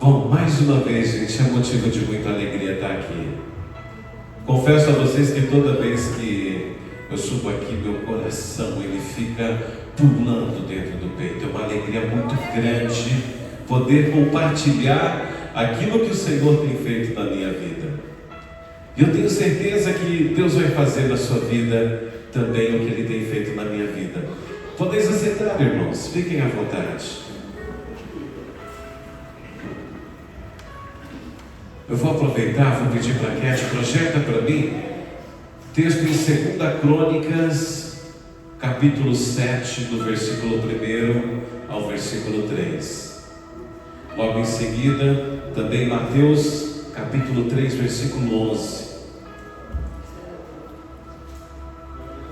Bom, mais uma vez, gente, é motivo de muita alegria estar aqui. Confesso a vocês que toda vez que eu subo aqui, meu coração ele fica pulando dentro do peito. É uma alegria muito grande poder compartilhar aquilo que o Senhor tem feito na minha vida. E eu tenho certeza que Deus vai fazer na sua vida também o que Ele tem feito na minha vida. Podeis aceitar, irmãos, fiquem à vontade. Eu vou aproveitar, vou pedir para a Cat, projeta para mim, texto em 2 Crônicas, capítulo 7, do versículo 1 ao versículo 3. Logo em seguida, também Mateus, capítulo 3, versículo 11.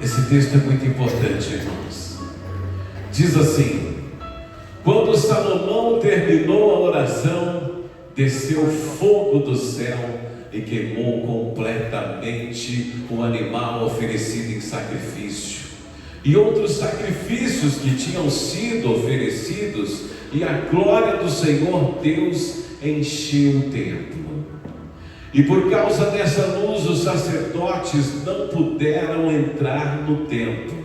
Esse texto é muito importante, irmãos. Diz assim: quando Salomão terminou a oração, desceu fogo do céu e queimou completamente o animal oferecido em sacrifício e outros sacrifícios que tinham sido oferecidos, e a glória do Senhor Deus encheu o templo. E por causa dessa luz os sacerdotes não puderam entrar no templo.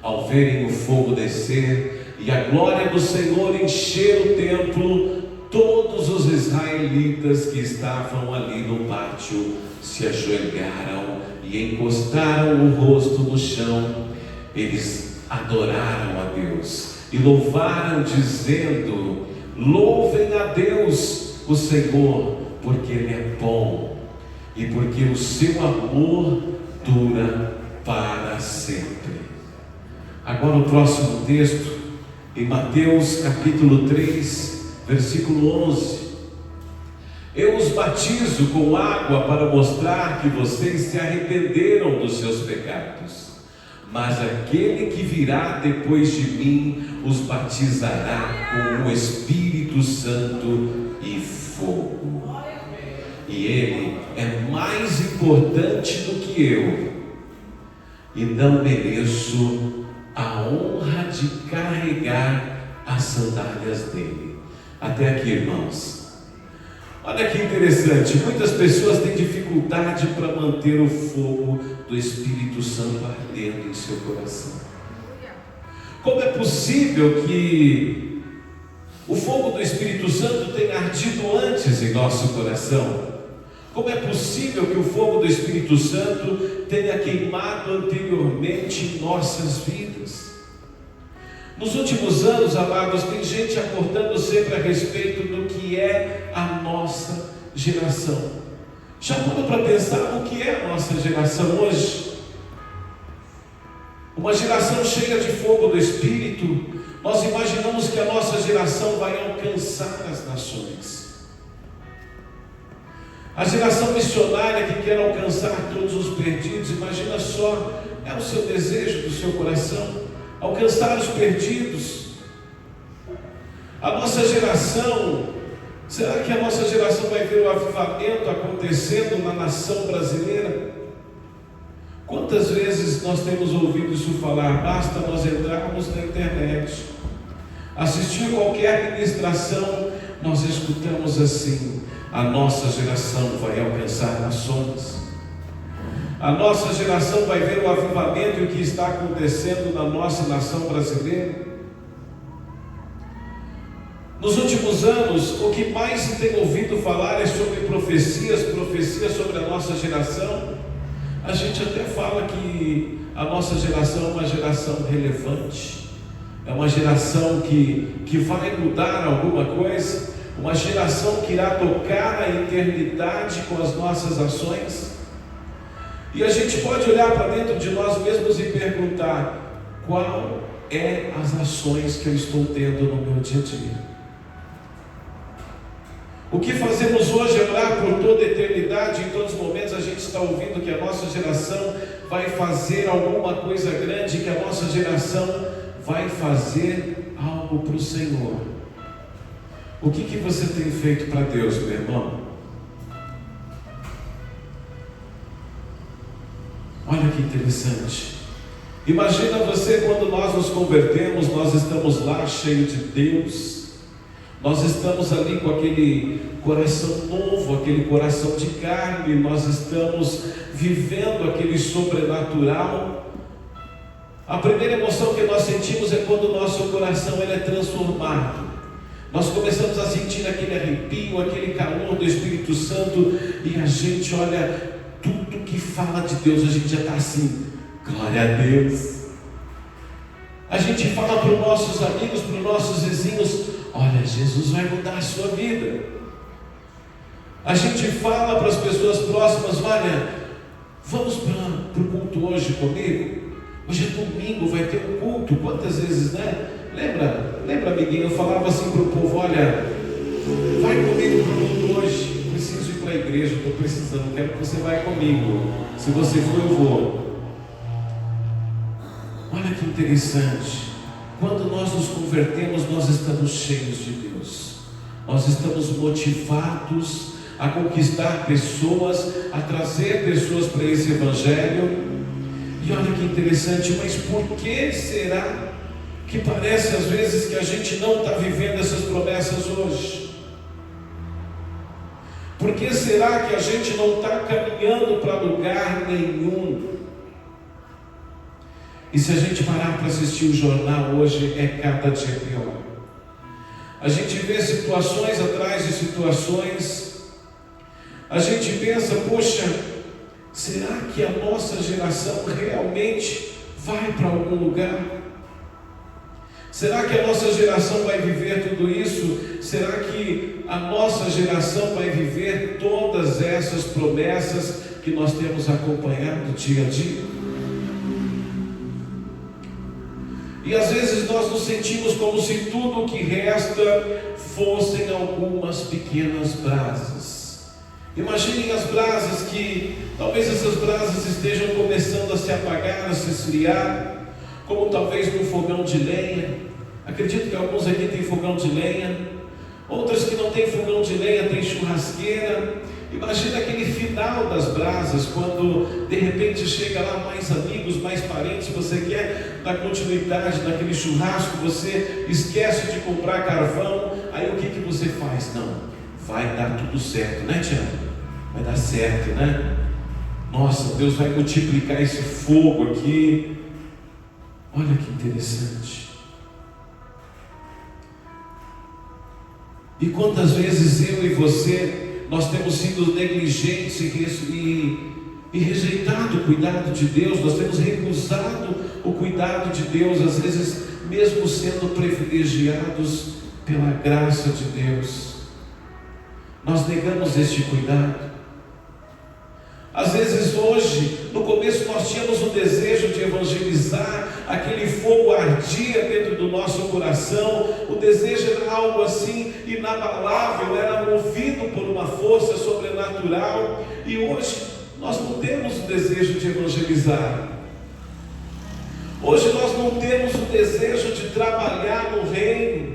Ao verem o fogo descer e a glória do Senhor encher o templo, todos os israelitas que estavam ali no pátio se ajoelharam e encostaram o rosto no chão. Eles adoraram a Deus e louvaram, dizendo: louvem a Deus, o Senhor, porque Ele é bom e porque o seu amor dura para sempre. Agora o próximo texto, em Mateus capítulo 3, versículo 11. Eu os batizo com água para mostrar que vocês se arrependeram dos seus pecados, mas aquele que virá depois de mim os batizará com o Espírito Santo e fogo. E ele é mais importante do que eu, e não mereço a honra de carregar as sandálias dele. Até aqui, irmãos. Olha que interessante, muitas pessoas têm dificuldade para manter o fogo do Espírito Santo ardendo em seu coração. Como é possível que o fogo do Espírito Santo tenha ardido antes em nosso coração? Como é possível que o fogo do Espírito Santo tenha queimado anteriormente em nossas vidas? Nos últimos anos, amados, tem gente acordando sempre a respeito do que é a nossa geração. Já parou para pensar no que é a nossa geração hoje? Uma geração cheia de fogo do Espírito. Nós imaginamos que a nossa geração vai alcançar as nações. A geração missionária que quer alcançar todos os perdidos, imagina só, é o seu desejo do seu coração, alcançar os perdidos. A nossa geração, será que a nossa geração vai ver o avivamento acontecendo na nação brasileira? Quantas vezes nós temos ouvido isso falar? Basta nós entrarmos na internet, assistir qualquer ministração, nós escutamos assim: a nossa geração vai alcançar nações. A nossa geração vai ver o avivamento e o que está acontecendo na nossa nação brasileira. Nos últimos anos, o que mais se tem ouvido falar é sobre profecias sobre a nossa geração. A gente até fala que a nossa geração é uma geração relevante, é uma geração que vai mudar alguma coisa, uma geração que irá tocar a eternidade com as nossas ações. E a gente pode olhar para dentro de nós mesmos e perguntar: qual é as ações que eu estou tendo no meu dia a dia? O que fazemos hoje é orar por toda a eternidade. Em todos os momentos a gente está ouvindo que a nossa geração vai fazer alguma coisa grande, que a nossa geração vai fazer algo para o Senhor. O que você tem feito para Deus, meu irmão? Olha que interessante. Imagina você, quando nós nos convertemos, nós estamos lá cheio de Deus, Nós estamos ali com aquele coração novo, aquele coração de carne, nós estamos vivendo aquele sobrenatural. A primeira emoção que nós sentimos é quando o nosso coração ele é transformado. Nós começamos a sentir aquele arrepio, aquele calor do Espírito Santo, e a gente olha tudo que fala de Deus, a gente já está assim, glória a Deus. A gente fala para os nossos amigos, para os nossos vizinhos, olha, Jesus vai mudar a sua vida. A gente fala para as pessoas próximas, olha, vamos para o culto hoje comigo? Hoje é domingo, vai ter um culto. Quantas vezes, né? Lembra, amiguinho, eu falava assim para o povo, olha, vai comigo para o culto hoje. Preciso ir para a igreja, estou precisando, quero que você vá comigo. Se você for, eu vou. Olha que interessante. Quando nós nos convertemos, nós estamos cheios de Deus. Nós estamos motivados a conquistar pessoas, a trazer pessoas para esse Evangelho. E olha que interessante, mas por que será que parece às vezes que a gente não está vivendo essas promessas hoje? Por que será que a gente não está caminhando para lugar nenhum? E se a gente parar para assistir o jornal hoje, é cada dia pior. A gente vê situações atrás de situações. A gente pensa, poxa, será que a nossa geração realmente vai para algum lugar? Será que a nossa geração vai viver tudo isso? Será que a nossa geração vai viver todas essas promessas que nós temos acompanhado dia a dia? E às vezes nós nos sentimos como se tudo o que resta fossem algumas pequenas brasas. Imaginem as brasas que, talvez essas brasas estejam começando a se apagar, a se esfriar, como talvez num fogão de lenha. Acredito que alguns aqui têm fogão de lenha, outras que não têm fogão de lenha, têm churrasqueira. Imagina aquele final das brasas, quando de repente chega lá mais amigos, mais parentes, você quer dar continuidade naquele churrasco, você esquece de comprar carvão, aí o que você faz? Não, vai dar tudo certo, né, Tiago? Vai dar certo, né? Nossa, Deus vai multiplicar esse fogo aqui. Olha que interessante. E quantas vezes eu e você, nós temos sido negligentes e rejeitado o cuidado de Deus, nós temos recusado o cuidado de Deus, às vezes mesmo sendo privilegiados pela graça de Deus, nós negamos este cuidado. Às vezes hoje, no começo nós tínhamos o desejo de evangelizar, aquele fogo ardia dentro do nosso coração, o desejo era algo assim inabalável, era movido por uma força sobrenatural, e hoje nós não temos o desejo de evangelizar. Hoje nós não temos o desejo de trabalhar no reino.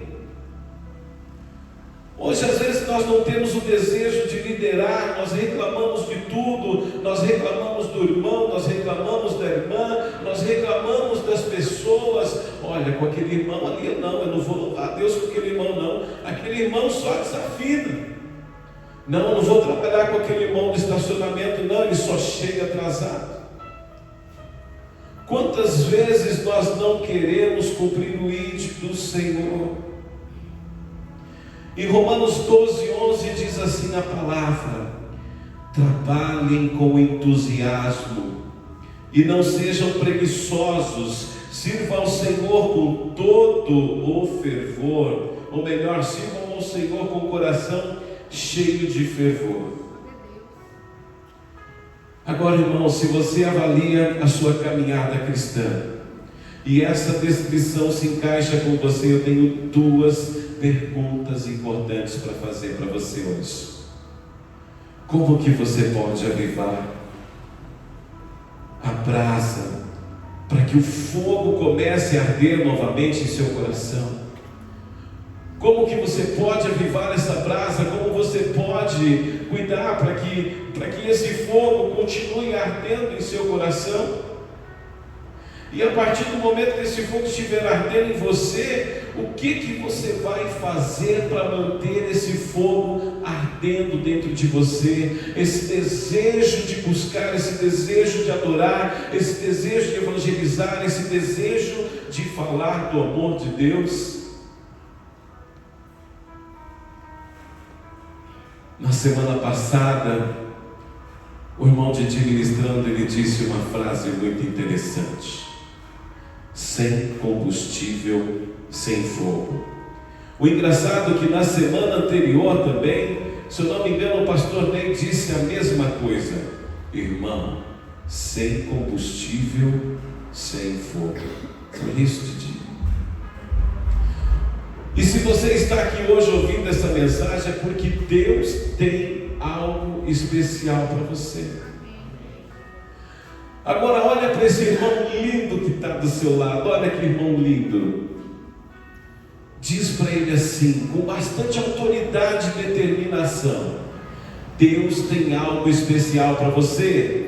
Hoje às vezes nós não temos o desejo de liderar, nós reclamamos de tudo, nós reclamamos do irmão, nós reclamamos da irmã, nós reclamamos das pessoas. Olha, com aquele irmão ali não, eu não vou louvar a Deus com aquele irmão não, aquele irmão só desafina. Não, eu não vou trabalhar com aquele irmão do estacionamento não, ele só chega atrasado. Quantas vezes nós não queremos cumprir o ID do Senhor? Em Romanos 12:11 diz assim a palavra: trabalhem com entusiasmo e não sejam preguiçosos, sirvam ao Senhor com todo o fervor, ou melhor, sirvam ao Senhor com o coração cheio de fervor. Agora, irmão, se você avalia a sua caminhada cristã e essa descrição se encaixa com você, eu tenho duas perguntas importantes para fazer para você hoje. Como que você pode avivar a brasa para que o fogo comece a arder novamente em seu coração? Como que você pode avivar essa brasa? Como você pode cuidar para que esse fogo continue ardendo em seu coração? E a partir do momento que esse fogo estiver ardendo em você, o que você vai fazer para manter esse fogo ardendo dentro de você, esse desejo de buscar, esse desejo de adorar, esse desejo de evangelizar, esse desejo de falar do amor de Deus? Na semana passada, o irmão Didi ministrando, ele disse uma frase muito interessante: sem combustível, sem fogo. O engraçado é que na semana anterior também, se eu não me engano, o pastor Ney disse a mesma coisa: irmão, sem combustível, sem fogo. Por isso, Didi. E se você está aqui hoje ouvindo essa mensagem, é porque Deus tem algo especial para você. Agora olha para esse irmão lindo que está do seu lado. Olha que irmão lindo. Diz para ele assim, com bastante autoridade e determinação: Deus tem algo especial para você.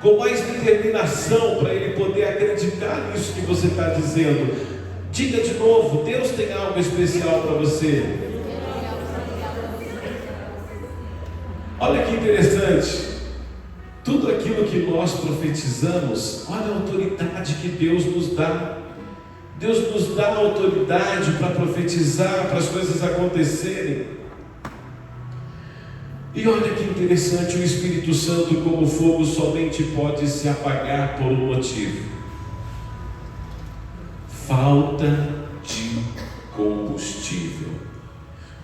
Com mais determinação, para ele poder acreditar nisso que você está dizendo. Diga de novo: Deus tem algo especial para você. Olha que interessante. Tudo aquilo que nós profetizamos, olha a autoridade que Deus nos dá. Deus nos dá autoridade para profetizar, para as coisas acontecerem. E olha que interessante, o Espírito Santo, como fogo, somente pode se apagar por um motivo: falta de combustível.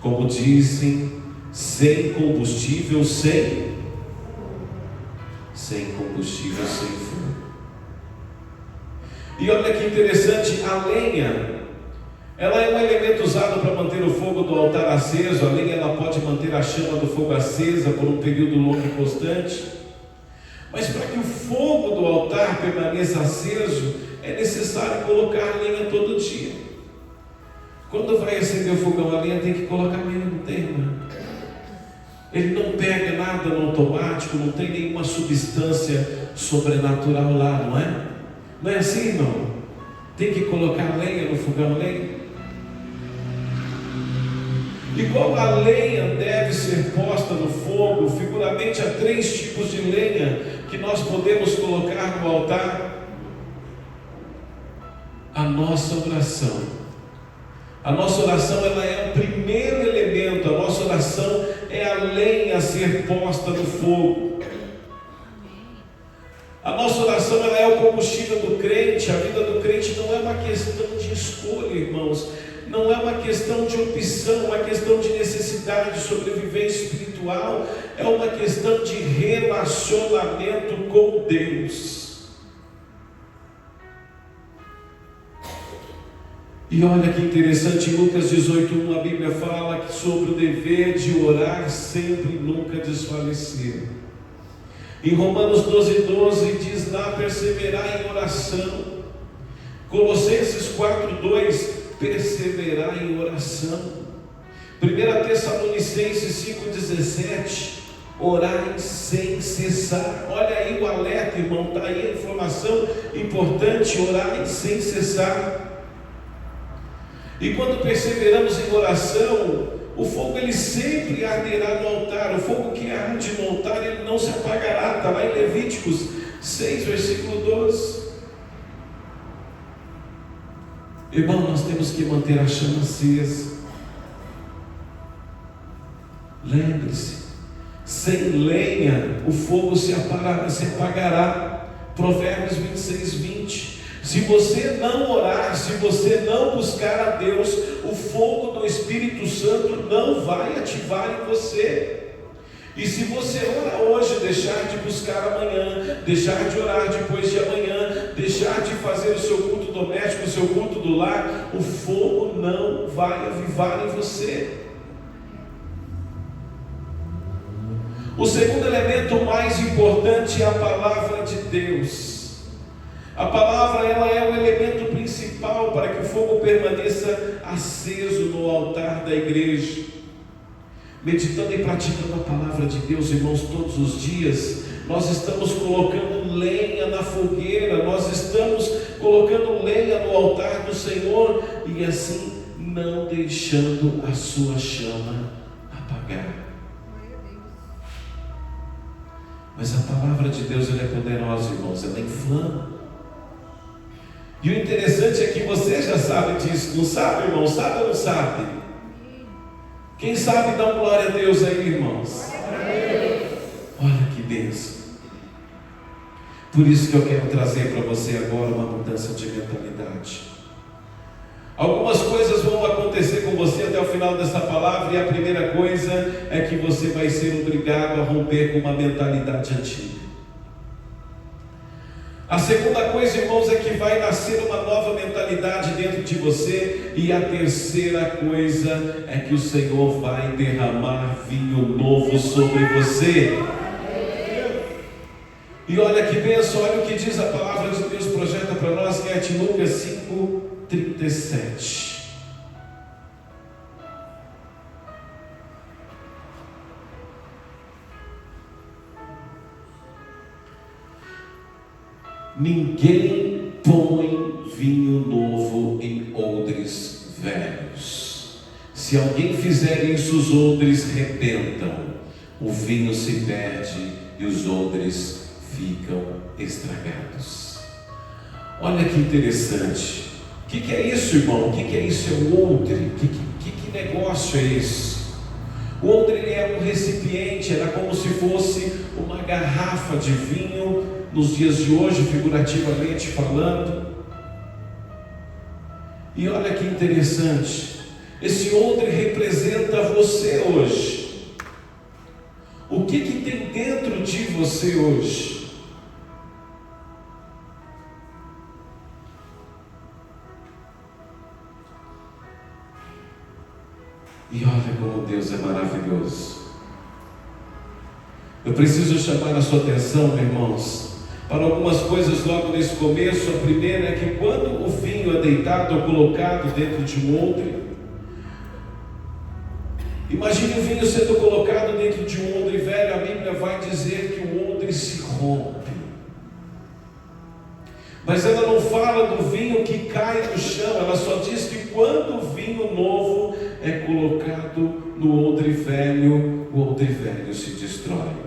Como dizem, sem combustível, sem combustível, sem fogo. E olha que interessante, a lenha, ela é um elemento usado para manter o fogo do altar aceso. A lenha, ela pode manter a chama do fogo acesa por um período longo e constante. Mas para que o fogo do altar permaneça aceso, é necessário colocar lenha todo dia. Quando vai acender o fogão, a lenha tem que colocar lenha, não tem, irmão? Ele não pega nada no automático, não tem nenhuma substância sobrenatural lá, não é? Não é assim, irmão? Tem que colocar lenha no fogão, lenha. Igual a lenha deve ser posta no fogo, figuramente há 3 tipos de lenha que nós podemos colocar no altar. A nossa oração. A nossa oração, ela é o primeiro elemento. A nossa oração é a lenha a ser posta no fogo. A nossa oração, ela é o combustível do crente. A vida do crente não é uma questão de escolha, irmãos. Não é uma questão de opção, uma questão de necessidade de sobrevivência espiritual. É uma questão de relacionamento com Deus. E olha que interessante, em Lucas 18:1 a Bíblia fala sobre o dever de orar sempre e nunca desfalecer. Em Romanos 12:12 diz lá: perseverar em oração. Colossenses 4:2, perseverar em oração. 1 Tessalonicenses 5:17, orar sem cessar. Olha aí o alerta, irmão, está aí a informação importante: orar sem cessar. E quando perseveramos em oração, o fogo ele sempre arderá no altar. O fogo que arde no altar, ele não se apagará. Está lá em Levíticos 6, versículo 12. Irmão, nós temos que manter a chama acesa. Lembre-se, sem lenha o fogo se apagará. Provérbios 26:20. Se você não orar, se você não buscar a Deus, o fogo do Espírito Santo não vai ativar em você. E se você ora hoje, deixar de buscar amanhã, deixar de orar depois de amanhã, deixar de fazer o seu culto doméstico, o seu culto do lar, o fogo não vai avivar em você. O segundo elemento mais importante é a palavra de Deus. A palavra, ela é o elemento principal para que o fogo permaneça aceso no altar da igreja. Meditando e praticando a palavra de Deus, irmãos, todos os dias, nós estamos colocando lenha na fogueira, nós estamos colocando lenha no altar do Senhor e assim não deixando a sua chama apagar. Mas a palavra de Deus, ela é poderosa, irmãos, ela inflama. E o interessante é que você já sabe disso, não sabe, irmão? Sabe ou não sabe? Quem sabe dá glória a Deus aí, irmãos. Olha que bênção. Por isso que eu quero trazer para você agora uma mudança de mentalidade. Algumas coisas vão acontecer com você até o final dessa palavra, e a primeira coisa é que você vai ser obrigado a romper com uma mentalidade antiga. A segunda coisa, irmãos, é que vai nascer uma nova mentalidade dentro de você. E a terceira coisa é que o Senhor vai derramar vinho novo sobre você. E olha que bênção, olha o que diz a palavra de Deus, projeta para nós, que é de Lucas 5:37. Ninguém põe vinho novo em odres velhos. Se alguém fizer isso, os odres rebentam, o vinho se perde e os odres ficam estragados. Olha que interessante. O que é isso, irmão? O que é isso? É o odre? Que negócio é esse? O odre é um recipiente, era como se fosse uma garrafa de vinho, nos dias de hoje, figurativamente falando. E olha que interessante, esse odre representa você hoje. O que tem dentro de você hoje? E olha como Deus é maravilhoso. Eu preciso chamar a sua atenção, irmãos, para algumas coisas logo nesse começo. A primeira é que quando o vinho é deitado ou colocado dentro de um odre, imagine o vinho sendo colocado dentro de um odre velho, a Bíblia vai dizer que o odre se rompe. Mas ela não fala do vinho que cai no chão, ela só diz que quando o vinho novo é colocado no odre velho, o odre velho se destrói.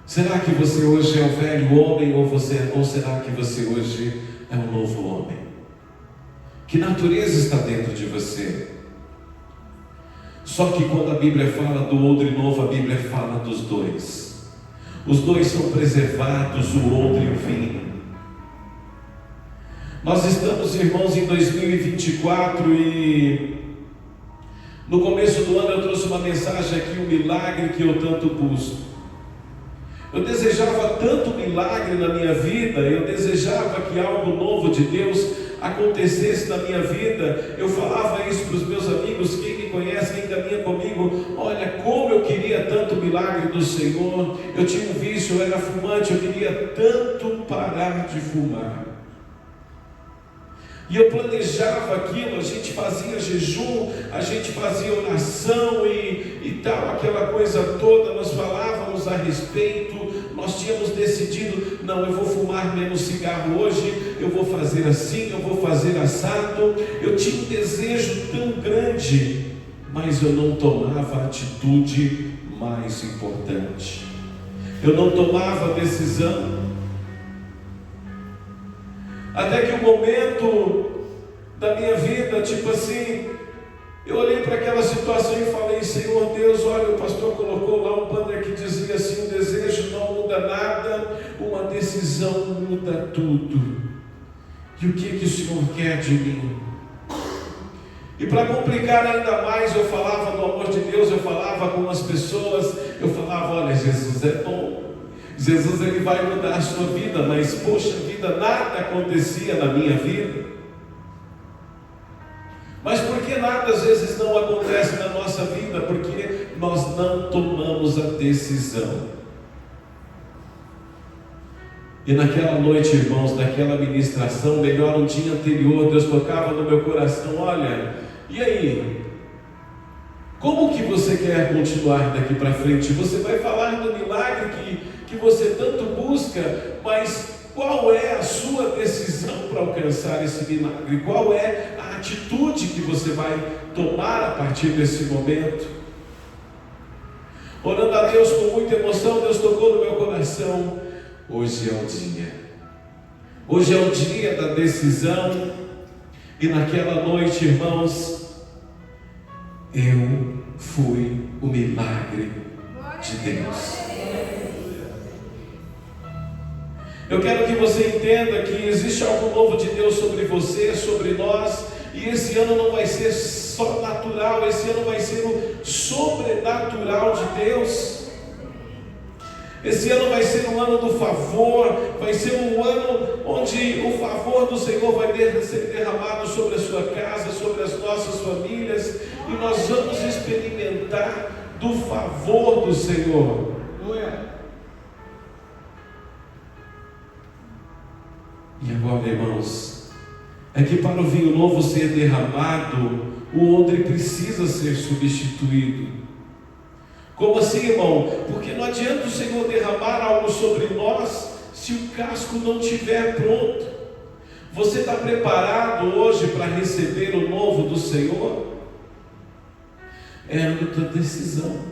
Será que você hoje é o velho homem ou será que você hoje é o novo homem? Que natureza está dentro de você? Só que quando a Bíblia fala do odre novo, a Bíblia fala dos dois. Os dois são preservados, o odre e o vinho. Nós estamos, irmãos, em 2024 e no começo do ano eu trouxe uma mensagem aqui, o milagre que eu tanto busco. Eu desejava tanto milagre na minha vida, eu desejava que algo novo de Deus acontecesse na minha vida. Eu falava isso para os meus amigos, quem me conhece, quem caminha comigo, olha como eu queria tanto milagre do Senhor. Eu tinha um vício, eu era fumante, eu queria tanto parar de fumar. E eu planejava aquilo, a gente fazia jejum, a gente fazia oração e tal, aquela coisa toda, nós falávamos a respeito, nós tínhamos decidido, não, eu vou fumar menos cigarro hoje, eu vou fazer assim, eu vou fazer assado. Eu tinha um desejo tão grande, mas eu não tomava a atitude mais importante. Eu não tomava a decisão. Até que o momento da minha vida, tipo assim, eu olhei para aquela situação e falei: Senhor Deus, olha, o pastor colocou lá um banner que dizia assim: um desejo não muda nada, uma decisão muda tudo. E o que o Senhor quer de mim? E para complicar ainda mais, eu falava do amor de Deus, eu falava com as pessoas, eu falava: olha, Jesus é bom, Jesus ele vai mudar a sua vida, mas poxa vida, nada acontecia na minha vida. Mas por que nada às vezes não acontece na nossa vida? Porque nós não tomamos a decisão. E naquela noite, irmãos, naquela ministração, melhor um dia anterior, Deus tocava no meu coração: olha, e aí? Como que você quer continuar daqui para frente? Você vai falar do milagre que você tanto busca, mas qual é a sua decisão para alcançar esse milagre? Qual é a atitude que você vai tomar a partir desse momento? Orando a Deus com muita emoção, Deus tocou no meu coração. Hoje é o dia. Hoje é o dia da decisão. E naquela noite, irmãos, eu fui o milagre de Deus. Eu quero que você entenda que existe algo novo de Deus sobre você, sobre nós, e esse ano não vai ser só natural, esse ano vai ser o sobrenatural de Deus. Esse ano vai ser um ano do favor, vai ser um ano onde o favor do Senhor vai ser derramado sobre a sua casa, sobre as nossas famílias, e nós vamos experimentar do favor do Senhor. E agora, irmãos, é que para o vinho novo ser derramado, o odre precisa ser substituído. Como assim, irmão? Porque não adianta o Senhor derramar algo sobre nós se o casco não estiver pronto. Você está preparado hoje para receber o novo do Senhor? É a tua decisão.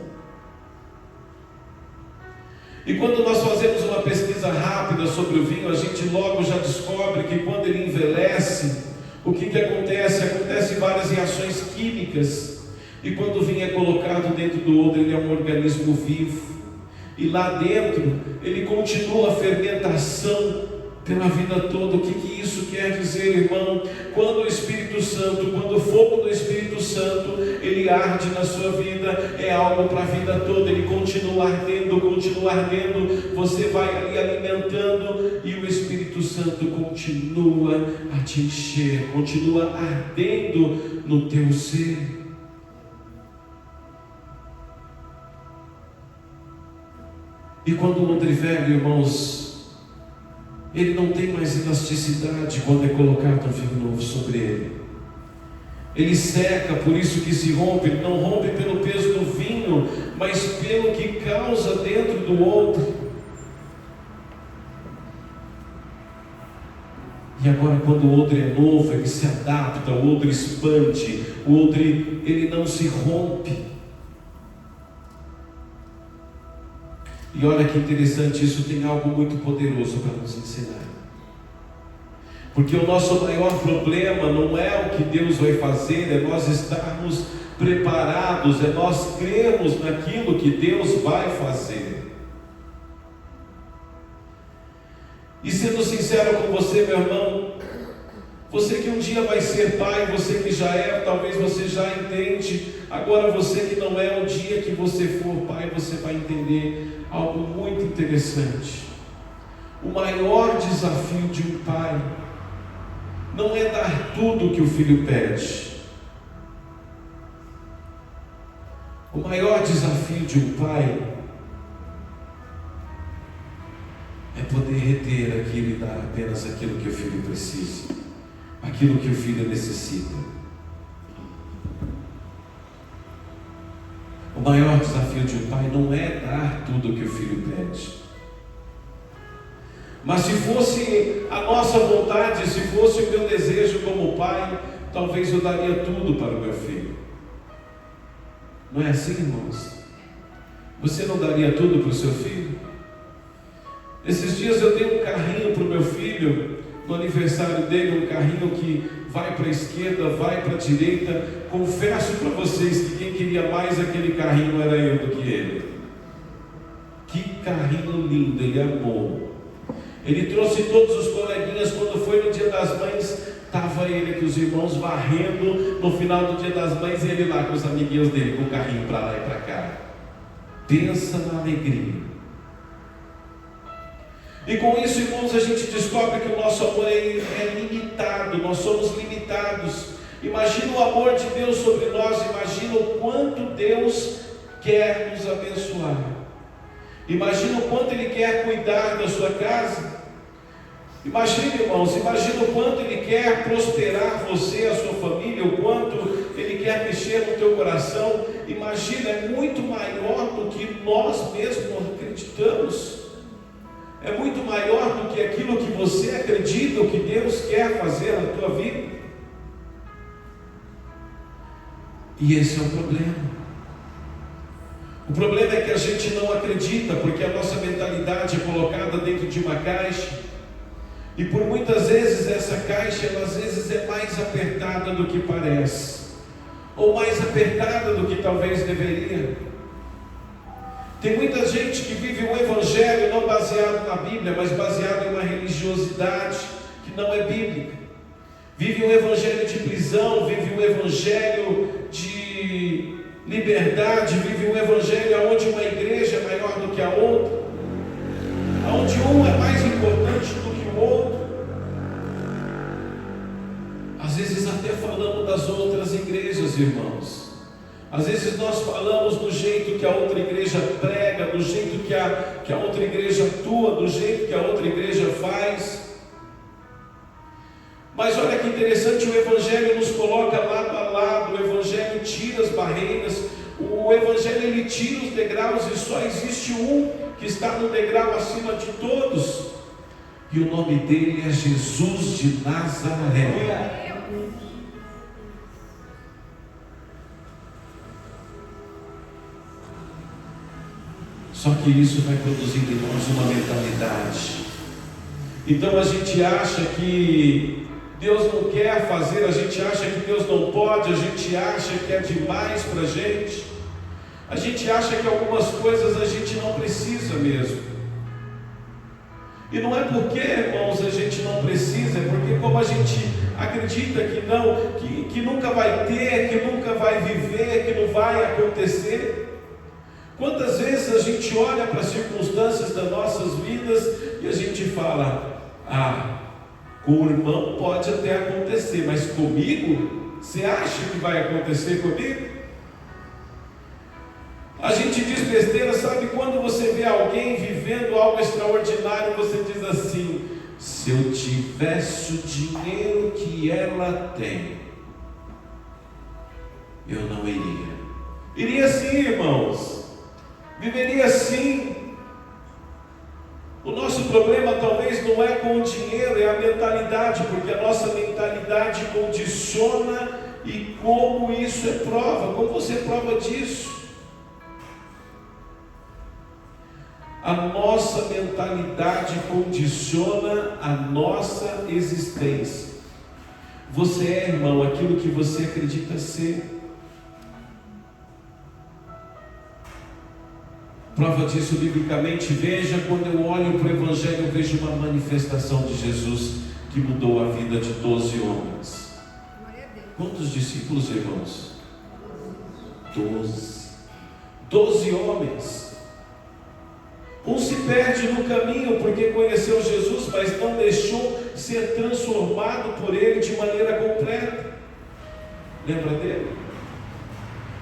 E quando nós fazemos uma pesquisa rápida sobre o vinho, a gente logo já descobre que quando ele envelhece, o que acontece? Acontecem várias reações químicas. E quando o vinho é colocado dentro do odre, ele é um organismo vivo. E lá dentro, ele continua a fermentação pela vida toda. O que isso quer dizer, irmão? Quando o Espírito Santo, quando o fogo do Espírito Santo, ele arde na sua vida, é algo para a vida toda. Ele continua ardendo, você vai ali alimentando, e o Espírito Santo continua a te encher, continua ardendo no teu ser. E quando o odre velho, irmãos, ele não tem mais elasticidade quando é colocado um vinho novo sobre ele. Ele seca, por isso que se rompe. Ele não rompe pelo peso do vinho, mas pelo que causa dentro do odre. E agora, quando o odre é novo, ele se adapta, o odre expande, o odre, ele não se rompe. E olha que interessante, isso tem algo muito poderoso para nos ensinar. Porque o nosso maior problema não é o que Deus vai fazer, é nós estarmos preparados, é nós crermos naquilo que Deus vai fazer. E sendo sincero com você, meu irmão, você que um dia vai ser pai, você que já é, talvez você já entende. Agora você que não é, o dia que você for pai, você vai entender algo muito interessante. O maior desafio de um pai não é dar tudo o que o filho pede. O maior desafio de um pai é poder reter aquilo e dar apenas aquilo que o filho precisa, aquilo que o filho necessita. O maior desafio de um pai não é dar tudo o que o filho pede. Mas se fosse a nossa vontade, se fosse o meu desejo como pai, talvez eu daria tudo para o meu filho. Não é assim, irmãos? Você não daria tudo para o seu filho? Esses dias eu dei um carrinho para o meu filho, no aniversário dele, um carrinho que vai para a esquerda, vai para a direita. Confesso para vocês que quem queria mais aquele carrinho era eu do que ele. Que carrinho lindo, ele amou. Ele trouxe todos os coleguinhas. Quando foi no dia das mães, estava ele com os irmãos varrendo. No final do dia das mães, ele lá com os amiguinhos dele, com o carrinho para lá e para cá. Pensa na alegria. E com isso, irmãos, a gente descobre que o nosso amor é limitado, nós somos limitados. Imagina o amor de Deus sobre nós, imagina o quanto Deus quer nos abençoar. Imagina o quanto Ele quer cuidar da sua casa. Imagina, irmãos, imagina o quanto Ele quer prosperar você, a sua família, o quanto Ele quer mexer no teu coração. Imagina, é muito maior do que nós mesmos acreditamos. é muito maior do que aquilo que você acredita, o que Deus quer fazer na tua vida. E esse é o problema. O problema é que a gente não acredita, porque a nossa mentalidade é colocada dentro de uma caixa, e por muitas vezes essa caixa, ela às vezes é mais apertada do que parece, ou mais apertada do que talvez deveria. Tem muita gente que vive um evangelho não baseado na Bíblia, mas baseado em uma religiosidade que não é bíblica. Vive um evangelho de prisão, vive um evangelho de liberdade, vive um evangelho onde uma igreja é maior do que a outra, onde um é mais importante do que o outro. Às vezes até falamos das outras igrejas, irmãos. Às vezes nós falamos do jeito que a outra igreja prega, do jeito que a outra igreja atua, do jeito que a outra igreja faz. Mas olha que interessante, o Evangelho nos coloca lado a lado, o Evangelho tira as barreiras, o Evangelho ele tira os degraus, e só existe um que está no degrau acima de todos, e o nome dele é Jesus de Nazaré. Só que isso vai produzir em nós uma mentalidade. Então a gente acha que Deus não quer fazer, a gente acha que Deus não pode, a gente acha que é demais para a gente acha que algumas coisas a gente não precisa mesmo. E não é porque, irmãos, a gente não precisa, é porque como a gente acredita que não, que nunca vai ter, que nunca vai viver, que não vai acontecer. Quantas vezes a gente olha para as circunstâncias das nossas vidas e a gente fala: com o irmão pode até acontecer, mas comigo, você acha que vai acontecer comigo? A gente diz besteira, sabe? Quando você vê alguém vivendo algo extraordinário, você diz assim: se eu tivesse o dinheiro que ela tem, eu não iria. Iria sim, irmãos. Viveria assim. O nosso problema talvez não é com o dinheiro, é a mentalidade, porque a nossa mentalidade condiciona. E como isso é prova? Como você é prova disso? A nossa mentalidade condiciona a nossa existência. Você é, irmão, aquilo que você acredita ser. Prova disso biblicamente, veja, quando eu olho para o Evangelho, eu vejo uma manifestação de Jesus que mudou a vida de 12 homens. Quantos discípulos, irmãos? 12 homens. Um se perde no caminho porque conheceu Jesus, mas não deixou ser transformado por ele de maneira completa. Lembra dele?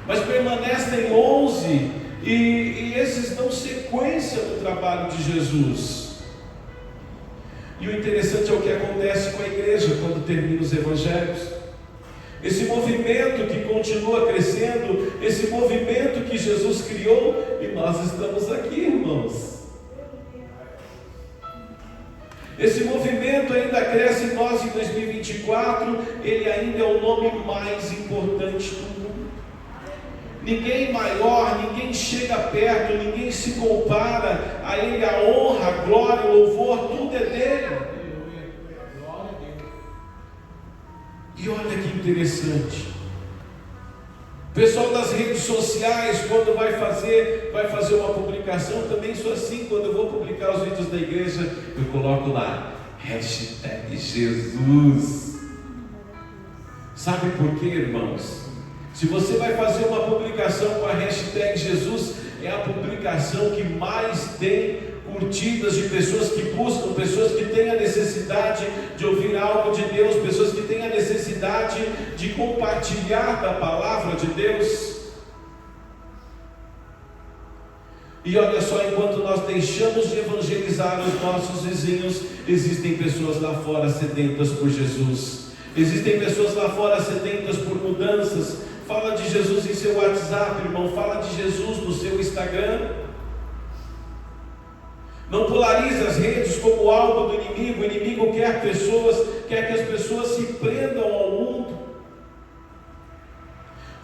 Mas permanecem 11. E esses dão sequência no trabalho de Jesus. E o interessante é o que acontece com a igreja quando termina os evangelhos. Esse movimento que continua crescendo, esse movimento que Jesus criou, e nós estamos aqui, irmãos. Esse movimento ainda cresce em nós em 2024, ele ainda é o nome mais importante do mundo. Ninguém maior, ninguém chega perto, ninguém se compara a ele. A honra, a glória, o louvor, tudo é dele. E olha que interessante, o pessoal das redes sociais, quando vai fazer uma publicação, também sou assim. Quando eu vou publicar os vídeos da igreja, eu coloco lá #Jesus. Sabe por quê, irmãos? Se você vai fazer uma publicação com a #Jesus, é a publicação que mais tem curtidas de pessoas que buscam, pessoas que têm a necessidade de ouvir algo de Deus, pessoas que têm a necessidade de compartilhar da palavra de Deus. E olha só, enquanto nós deixamos de evangelizar os nossos vizinhos, existem pessoas lá fora sedentas por Jesus. Existem pessoas lá fora sedentas por mudanças. Fala de Jesus em seu WhatsApp, irmão. Fala de Jesus no seu Instagram. Não polarize as redes como algo do inimigo. O inimigo quer que as pessoas se prendam ao mundo.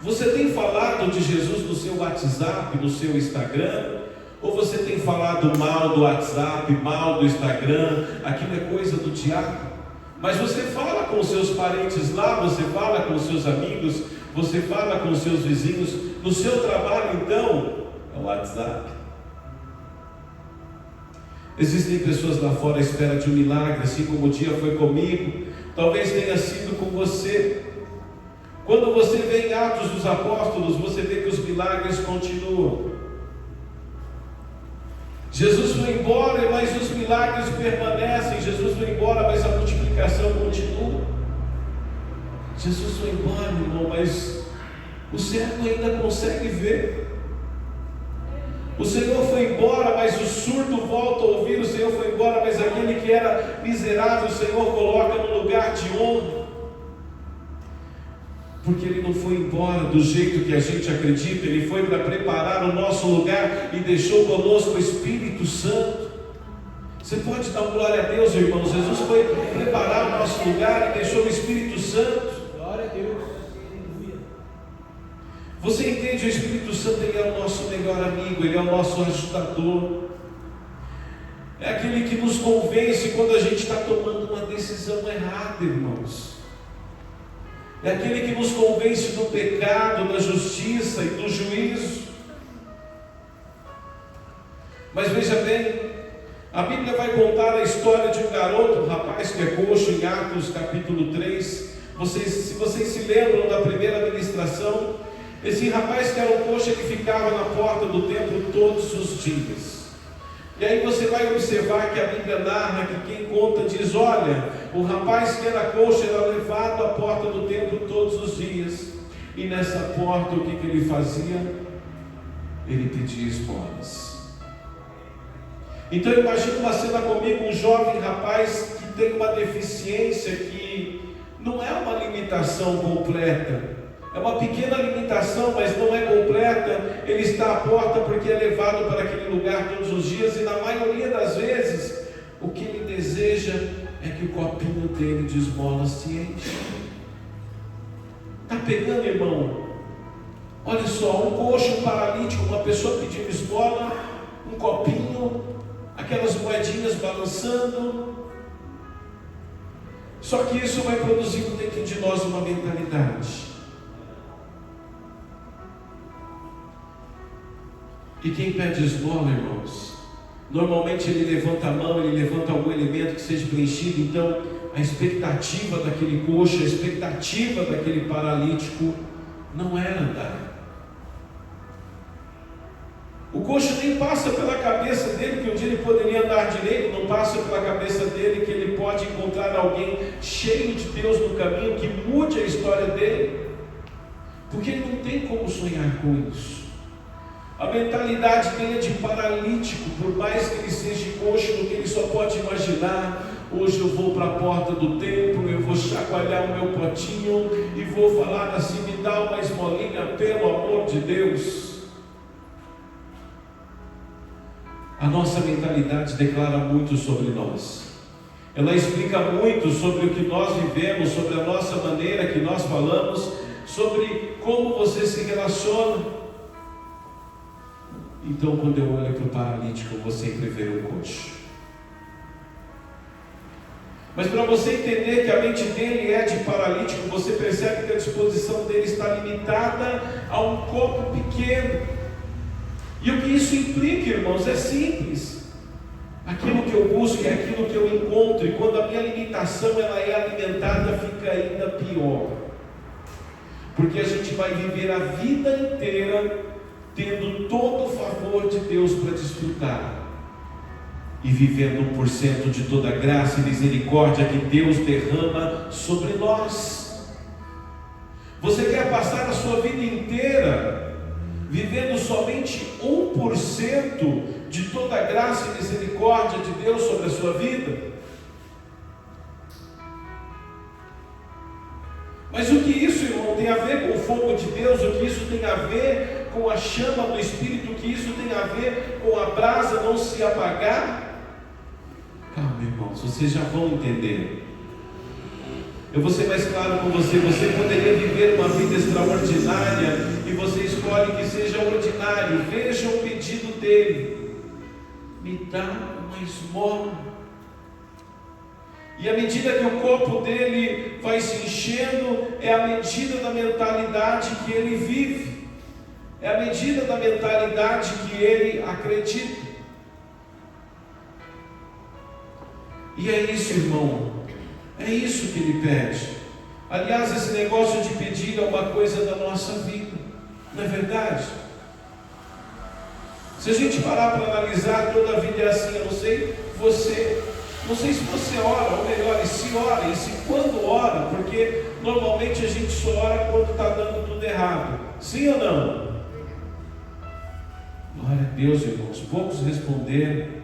Você tem falado de Jesus no seu WhatsApp, no seu Instagram? Ou você tem falado mal do WhatsApp, mal do Instagram? Aquilo é coisa do diabo. Mas você fala com os seus parentes lá, você fala com os seus amigos, você fala com os seus vizinhos. No seu trabalho, então, é o WhatsApp. Existem pessoas lá fora à espera de um milagre, assim como o dia foi comigo. Talvez tenha sido com você. Quando você vê em Atos dos Apóstolos, você vê que os milagres continuam. Jesus foi embora, mas os milagres permanecem. Jesus foi embora, mas a multiplicação continua. Jesus foi embora, irmão, mas o cego ainda consegue ver. O Senhor foi embora, mas o surdo volta a ouvir. O Senhor foi embora, mas aquele que era miserável, o Senhor coloca no lugar de honra. Porque Ele não foi embora do jeito que a gente acredita. Ele foi para preparar o nosso lugar e deixou conosco o Espírito Santo. Você pode dar glória a Deus, irmãos. Jesus foi preparar o nosso lugar e deixou o Espírito Santo. Glória a Deus. Você entende? O Espírito Santo, Ele é o nosso melhor amigo. Ele é o nosso ajudador. É aquele que nos convence quando a gente está tomando uma decisão errada, irmãos. É aquele que nos convence do pecado, da justiça e do juízo. Mas veja bem, a Bíblia vai contar a história de um garoto, um rapaz que é coxo, em Atos capítulo 3. Se vocês se lembram da primeira ministração, esse rapaz que era um coxo, ele ficava na porta do templo todos os dias. E aí você vai observar que a Bíblia narra que quem conta diz: olha, o rapaz que era coxo era levado à porta do templo todos os dias. E nessa porta o que ele fazia? Ele pedia esmolas. Então imagina uma cena comigo, um jovem rapaz que tem uma deficiência que não é uma limitação completa. É uma pequena limitação, mas não é completa. Ele está à porta porque é levado para aquele lugar todos os dias. E na maioria das vezes, o que ele deseja é que o copinho dele de esmolas se enche. Está pegando, irmão? Olha só, um coxo, um paralítico, uma pessoa pedindo esmola, um copinho, aquelas moedinhas balançando. Só que isso vai produzir dentro de nós uma mentalidade. E quem pede esmola, irmãos, normalmente ele levanta a mão, ele levanta algum elemento que seja preenchido. Então a expectativa daquele coxo, a expectativa daquele paralítico não era andar. O coxo nem passa pela cabeça dele que um dia ele poderia andar direito. Não passa pela cabeça dele que ele pode encontrar alguém cheio de Deus no caminho, que mude a história dele, porque ele não tem como sonhar com isso. A mentalidade dele é de paralítico. Por mais que ele seja coxo, no que ele só pode imaginar: hoje eu vou para a porta do templo, eu vou chacoalhar o meu potinho e vou falar assim: me dá uma esmolinha, pelo amor de Deus. A nossa mentalidade declara muito sobre nós. Ela explica muito sobre o que nós vivemos, sobre a nossa maneira que nós falamos, sobre como você se relaciona. Então, quando eu olho para o paralítico, eu vou sempre ver o coxo. Mas para você entender que a mente dele é de paralítico, você percebe que a disposição dele está limitada a um copo pequeno. E o que isso implica, irmãos, é simples. Aquilo que eu busco é aquilo que eu encontro. E quando a minha limitação ela é alimentada, fica ainda pior. Porque a gente vai viver a vida inteira tendo todo o favor de Deus para desfrutar, e vivendo 1% de toda a graça e misericórdia que Deus derrama sobre nós. Você quer passar a sua vida inteira vivendo somente 1% de toda a graça e misericórdia de Deus sobre a sua vida? Mas o que isso, irmão, tem a ver com o fogo de Deus? O que isso tem a ver com a chama do Espírito? O que isso tem a ver com a brasa não se apagar? irmãos, vocês já vão entender. Eu vou ser mais claro com você. Você poderia viver uma vida extraordinária e você escolhe que seja ordinário. Veja o pedido dele: me dá uma esmola. E à medida que o corpo dele vai se enchendo, é a medida da mentalidade que ele vive, é a medida da mentalidade que ele acredita. E é isso, irmão, é isso que ele pede. Aliás, esse negócio de pedir é uma coisa da nossa vida, não é verdade? Se a gente parar para analisar, toda a vida é assim. Eu não sei se você ora, ou melhor, e se ora, e se quando ora, porque normalmente a gente só ora quando está dando tudo errado. Sim ou não? Glória a Deus, irmãos. Poucos responderam.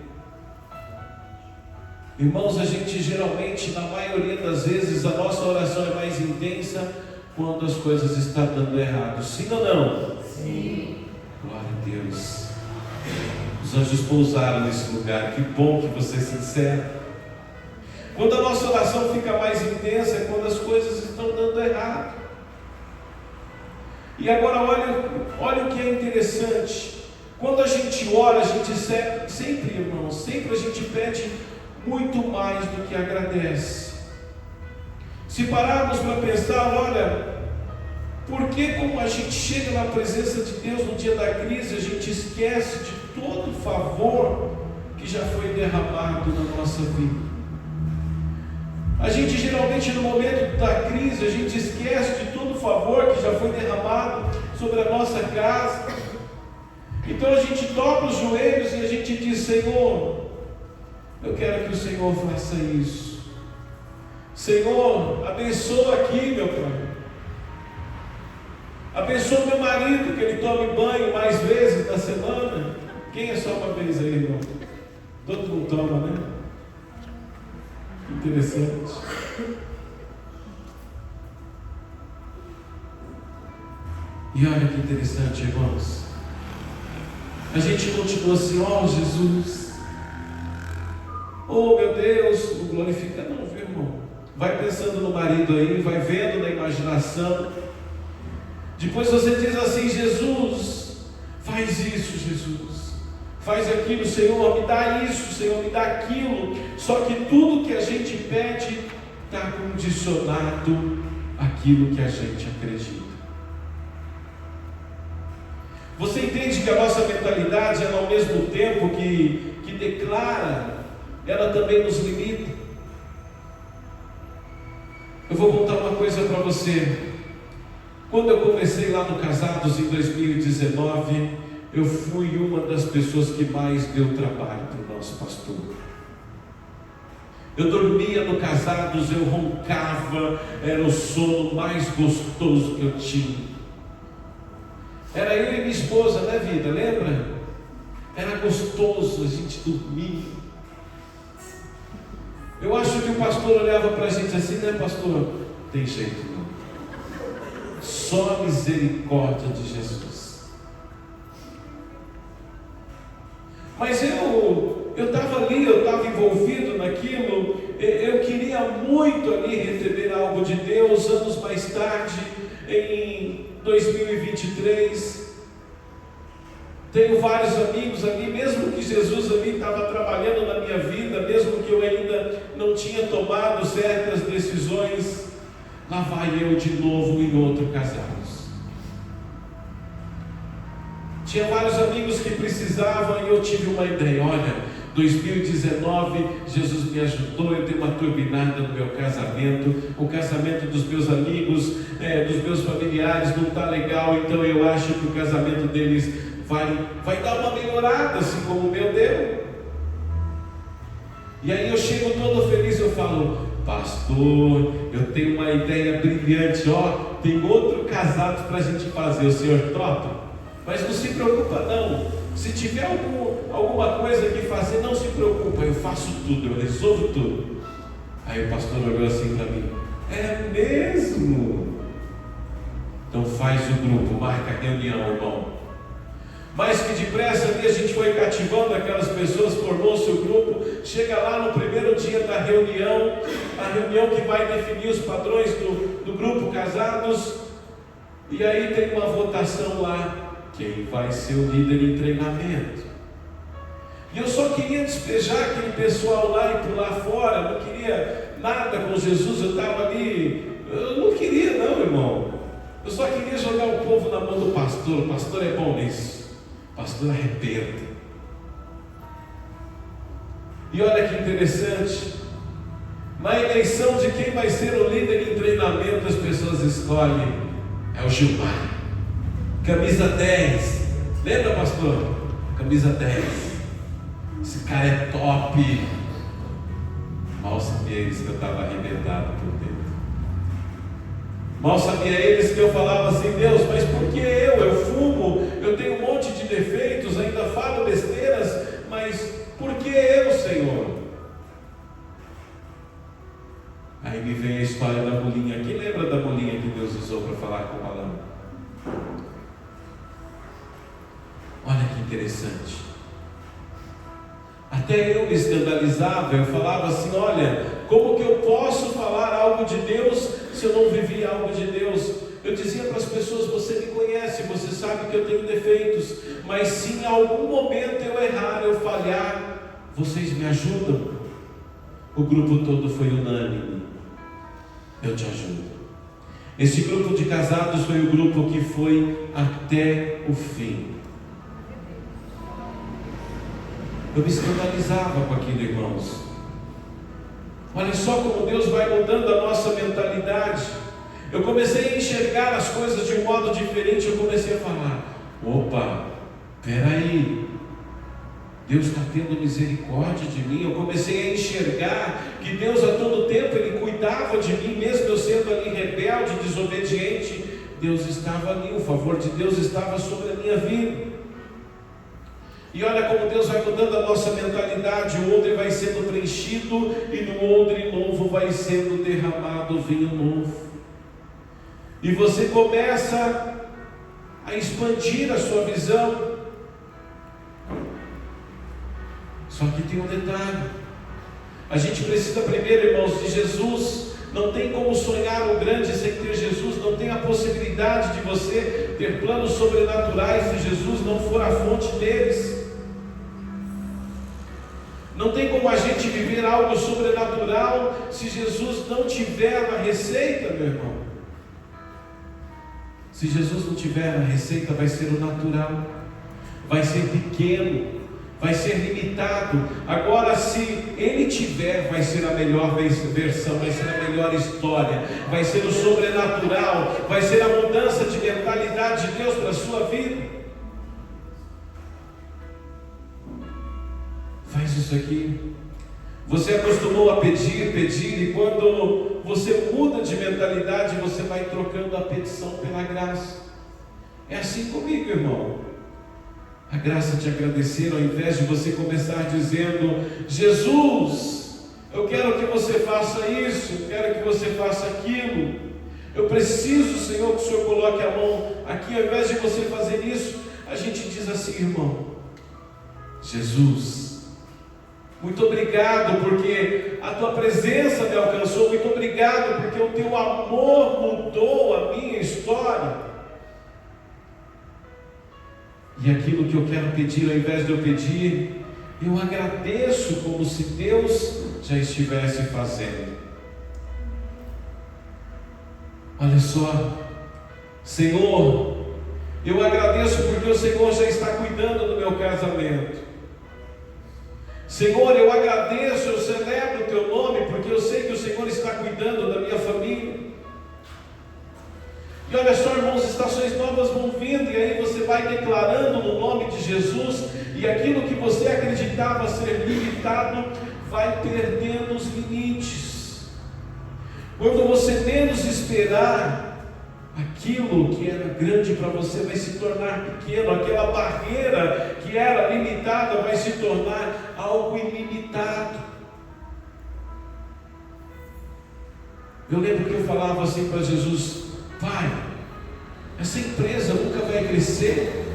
Irmãos, a gente geralmente, na maioria das vezes, a nossa oração é mais intensa quando as coisas estão dando errado. Sim ou não? Sim. Glória a Deus. Os anjos pousaram nesse lugar. Que bom que você é sincero. Quando a nossa oração fica mais intensa é quando as coisas estão dando errado. E agora olha o que é interessante. Quando a gente ora, a gente sempre, irmãos, sempre a gente pede muito mais do que agradece. Se pararmos para pensar, olha, por que como a gente chega na presença de Deus no dia da crise, a gente esquece de todo o favor que já foi derramado na nossa vida? A gente geralmente no momento da crise, a gente esquece de todo o favor que já foi derramado sobre a nossa casa. Então a gente dobra os joelhos e a gente diz: Senhor, eu quero que o Senhor faça isso. Senhor, abençoa aqui, meu Pai. Abençoa meu marido, que ele tome banho mais vezes na semana. Quem é só uma vez aí, irmão? Todo mundo toma, né? Interessante. E olha que interessante, irmãos. A gente continua assim: ó Jesus, oh meu Deus, não glorifica não, viu, irmão? Vai pensando no marido aí, vai vendo na imaginação. Depois você diz assim: Jesus, faz isso, Jesus. Faz aquilo, Senhor, me dá isso, Senhor, me dá aquilo. Só que tudo que a gente pede está condicionado àquilo que a gente acredita. Você entende que a nossa mentalidade, ela, ao mesmo tempo que declara, ela também nos limita? Eu vou contar uma coisa para você. Quando eu comecei lá no Casados em 2019, eu fui uma das pessoas que mais deu trabalho para o nosso pastor. Eu dormia no Casados, eu roncava, era o sono mais gostoso que eu tinha. Era eu e minha esposa, né, vida? Lembra? Era gostoso, a gente dormia. Eu acho que o pastor olhava para a gente assim, né, pastor? Tem jeito não. Só a misericórdia de Jesus. Mas eu estava ali, eu estava envolvido naquilo, eu queria muito ali receber algo de Deus. Anos mais tarde, em 2023, tenho vários amigos ali, mesmo que Jesus ali estava trabalhando na minha vida, mesmo que eu ainda não tinha tomado certas decisões, lá vai eu de novo em outro Casados. Tinha vários amigos que precisavam e eu tive uma ideia: olha, 2019 Jesus me ajudou, eu dei uma turbinada no meu casamento, o casamento dos meus amigos, dos meus familiares não está legal, então eu acho que o casamento deles vai dar uma melhorada, assim como o meu deu. E aí eu chego todo feliz, eu falo: pastor, eu tenho uma ideia brilhante, ó, tem outro Casados para a gente fazer, o senhor topa? Mas não se preocupa não, se tiver alguma coisa que fazer, não se preocupa, eu faço tudo, eu resolvo tudo. Aí o pastor olhou assim para mim: é mesmo? Então faz o grupo, marca a reunião, irmão. mas que depressa ali a gente foi cativando aquelas pessoas, formou-se o grupo. Chega lá no primeiro dia da reunião, a reunião que vai definir os padrões do grupo casados, e aí tem uma votação lá, quem vai ser o líder em treinamento. E eu só queria despejar aquele pessoal lá e pular fora, não queria nada com Jesus, eu estava ali, eu não queria não, irmão, eu só queria jogar o povo na mão do pastor. O pastor é bom nisso, o pastor arrebenta. E olha que interessante, na eleição de quem vai ser o líder em treinamento, as pessoas escolhem, é o Gilmar, camisa 10, lembra, pastor? Camisa 10, esse cara é top. Mal sabia eles que eu estava arrebentado por dentro. Mal sabia eles que eu falava assim: Deus, mas por que eu fumo, eu tenho um monte de defeitos, ainda falo besteiras, mas por que eu, Senhor? Aí me vem a história da mulinha. Quem lembra da mulinha que Deus usou para falar com Balaão? Olha que interessante. Até eu me escandalizava, eu falava assim: olha, como que eu posso falar algo de Deus se eu não vivi algo de Deus? Eu dizia para as pessoas: você me conhece, você sabe que eu tenho defeitos, mas se em algum momento eu errar, eu falhar, vocês me ajudam? O grupo todo foi unânime: eu te ajudo. Esse grupo de casados foi o grupo que foi até o fim. Eu me escandalizava com aquilo, irmãos. Olha só como Deus vai mudando a nossa mentalidade. Eu comecei a enxergar as coisas de um modo diferente. Eu comecei a falar: opa, peraí, Deus está tendo misericórdia de mim. Eu comecei a enxergar que Deus a todo tempo Ele cuidava de mim, mesmo eu sendo ali rebelde, desobediente. Deus estava ali, o favor de Deus estava sobre a minha vida. E olha como Deus vai mudando a nossa mentalidade. O odre vai sendo preenchido e no odre novo vai sendo derramado vinho novo. E você começa a expandir a sua visão. Só que tem um detalhe: a gente precisa primeiro, irmãos, de Jesus. Não tem como sonhar o grande sem ter Jesus. Não tem a possibilidade de você ter planos sobrenaturais se Jesus não for a fonte deles. Não tem como a gente viver algo sobrenatural se Jesus não tiver na receita, meu irmão. Se Jesus não tiver na receita, vai ser o natural, vai ser pequeno, vai ser limitado. Agora, se Ele tiver, vai ser a melhor versão, vai ser a melhor história, vai ser o sobrenatural, vai ser a mudança de mentalidade de Deus para a sua vida. Faz isso aqui. Você acostumou a pedir, e quando você muda de mentalidade, você vai trocando a petição pela graça. É assim comigo, irmão. A graça de agradecer, ao invés de você começar dizendo: Jesus, eu quero que você faça isso, eu quero que você faça aquilo, eu preciso, Senhor, que o Senhor coloque a mão aqui. Ao invés de você fazer isso, a gente diz assim: irmão, Jesus, muito obrigado porque a tua presença me alcançou, muito obrigado porque o teu amor mudou a minha história. E aquilo que eu quero pedir, ao invés de eu pedir, eu agradeço como se Deus já estivesse fazendo. Olha só, Senhor, eu agradeço porque o Senhor já está cuidando do meu casamento. Senhor, eu agradeço, eu celebro o teu nome, porque eu sei que o Senhor está cuidando da minha família. E olha só, irmãos, estações novas vão vindo, e aí você vai declarando no nome de Jesus, e aquilo que você acreditava ser limitado, vai perdendo os limites. Quando você menos esperar, aquilo que era grande para você vai se tornar pequeno, aquela barreira que era limitada vai se tornar algo ilimitado. Eu lembro que eu falava assim para Jesus: Pai, essa empresa nunca vai crescer,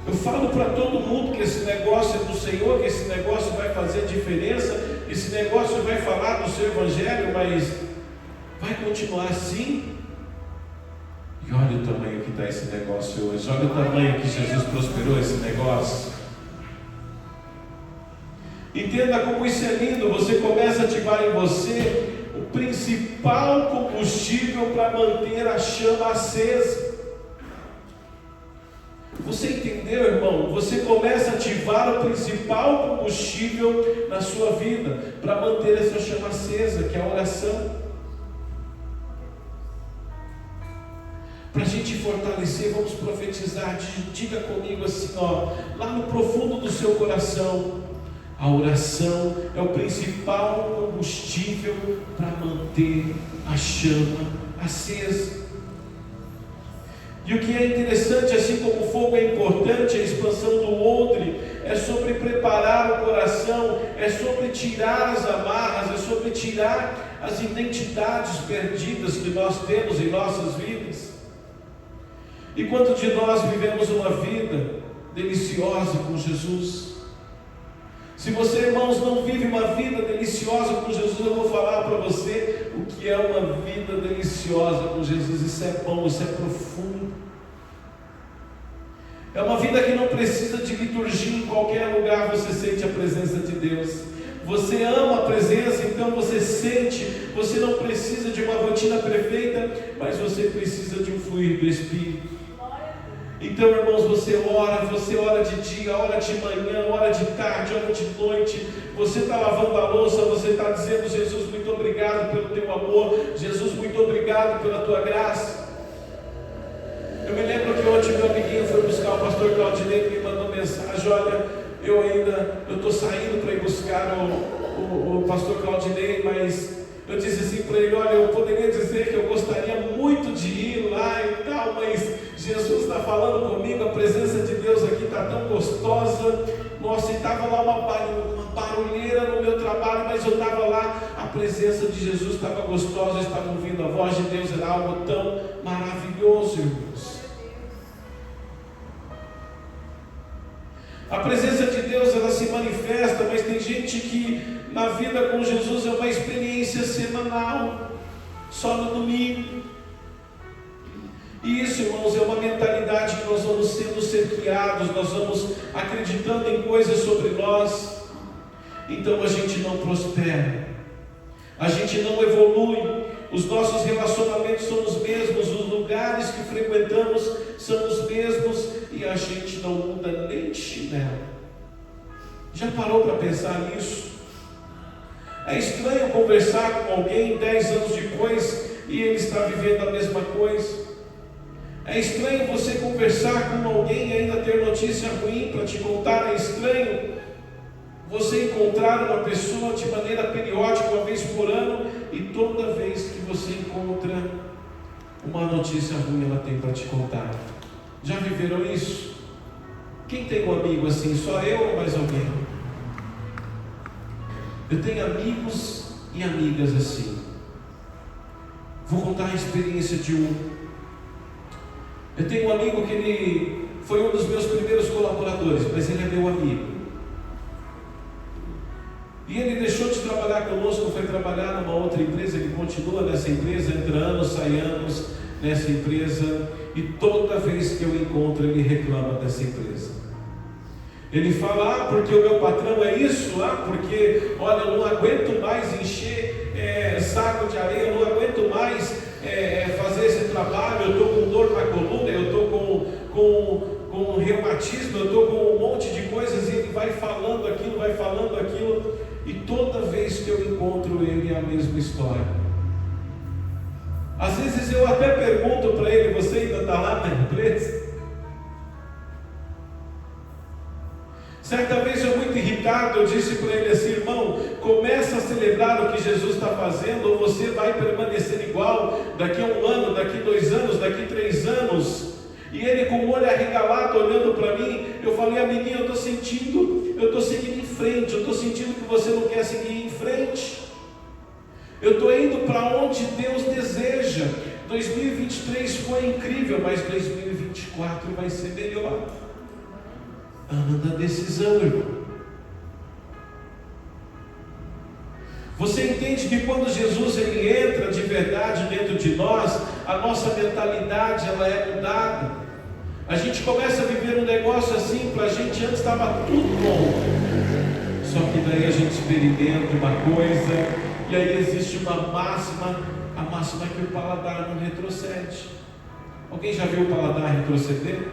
Eu falo para todo mundo que esse negócio é do Senhor, que esse negócio vai fazer diferença, que esse negócio vai falar do seu Evangelho, mas vai continuar assim? E olha o tamanho que está esse negócio hoje, olha o tamanho que Jesus prosperou esse negócio. Entenda como isso é lindo. Você começa a ativar em você o principal combustível para manter a chama acesa. Você entendeu, irmão? Você começa a ativar o principal combustível na sua vida para manter essa chama acesa, que é a oração. Para a gente fortalecer, vamos profetizar. Diga comigo assim, ó, lá no profundo do seu coração: a oração é o principal combustível para manter a chama acesa. E o que é interessante, assim como o fogo é importante, a expansão do odre é sobre preparar o coração, é sobre tirar as amarras, é sobre tirar as identidades perdidas que nós temos em nossas vidas. E quanto de nós vivemos uma vida deliciosa com Jesus? Se você, irmãos, não vive uma vida deliciosa com Jesus, eu vou falar para você o que é uma vida deliciosa com Jesus. Isso é bom, isso é profundo. É uma vida que não precisa de liturgia. Em qualquer lugar você sente a presença de Deus. Você ama a presença, então você sente. Você não precisa de uma rotina perfeita, mas você precisa de um fluir do Espírito. Então, irmãos, você ora de dia, ora de manhã, ora de tarde, ora de noite. Você está lavando a louça, você está dizendo: Jesus, muito obrigado pelo teu amor. Jesus, muito obrigado pela tua graça. Eu me lembro que ontem meu amiguinho foi buscar o pastor Claudinei, me mandou mensagem: olha, eu estou saindo para ir buscar o pastor Claudinei, mas eu disse assim para ele: olha, eu poderia dizer que eu gostaria muito de ir lá e tal, mas Jesus está falando comigo, a presença de Deus aqui está tão gostosa. Nossa, e estava lá uma barulheira no meu trabalho, mas eu estava lá, a presença de Jesus estava gostosa, eu estava ouvindo a voz de Deus, era algo tão maravilhoso, irmãos. A presença de Deus, ela se manifesta, mas tem gente que na vida com Jesus é uma experiência semanal, só no domingo. E isso, irmãos, é uma mentalidade que nós vamos sendo cerceados, nós vamos acreditando em coisas sobre nós. Então a gente não prospera, a gente não evolui, os nossos relacionamentos são os mesmos, os lugares que frequentamos são os mesmos e a gente não muda nem de chinelo. Já parou para pensar nisso? É estranho conversar com alguém 10 anos depois e ele está vivendo a mesma coisa. É estranho você conversar com alguém e ainda ter notícia ruim para te contar. É estranho você encontrar uma pessoa de maneira periódica, uma vez por ano, e toda vez que você encontra uma notícia ruim, ela tem para te contar. Já viveram isso? Quem tem um amigo assim? Só eu ou mais alguém? Eu tenho amigos e amigas assim. Vou contar a experiência de um. Eu tenho um amigo que ele foi um dos meus primeiros colaboradores, mas ele é meu amigo. E ele deixou de trabalhar conosco, foi trabalhar numa outra empresa, ele continua nessa empresa, entra anos, sai anos nessa empresa, e toda vez que eu encontro ele reclama dessa empresa. Ele fala: porque o meu patrão é isso, porque, olha, eu não aguento mais encher saco de areia, eu não aguento mais fazer esse trabalho, eu estou com dor na coluna, eu estou com reumatismo, eu estou com um monte de coisas, e ele vai falando aquilo, e toda vez que eu encontro ele é a mesma história. Às vezes eu até pergunto para ele: você ainda está lá na empresa? Certa vez eu, muito irritado, eu disse para ele assim: irmão, começa a celebrar o que Jesus está fazendo, ou você vai permanecer igual daqui a 1 ano, daqui 2 anos, daqui 3 anos. E ele com o olho arregalado olhando para mim, eu falei: amiguinho, eu estou seguindo em frente, eu estou sentindo que você não quer seguir em frente. Eu estou indo para onde Deus deseja. 2023 foi incrível, mas 2024 vai ser melhor. Ana da decisão, irmão. Você entende que quando Jesus ele entra de verdade dentro de nós, a nossa mentalidade ela é mudada. A gente começa a viver um negócio assim, para a gente antes estava tudo bom. Só que daí a gente experimenta uma coisa, e aí existe uma máxima, a máxima é que o paladar não retrocede. Alguém já viu o paladar retroceder?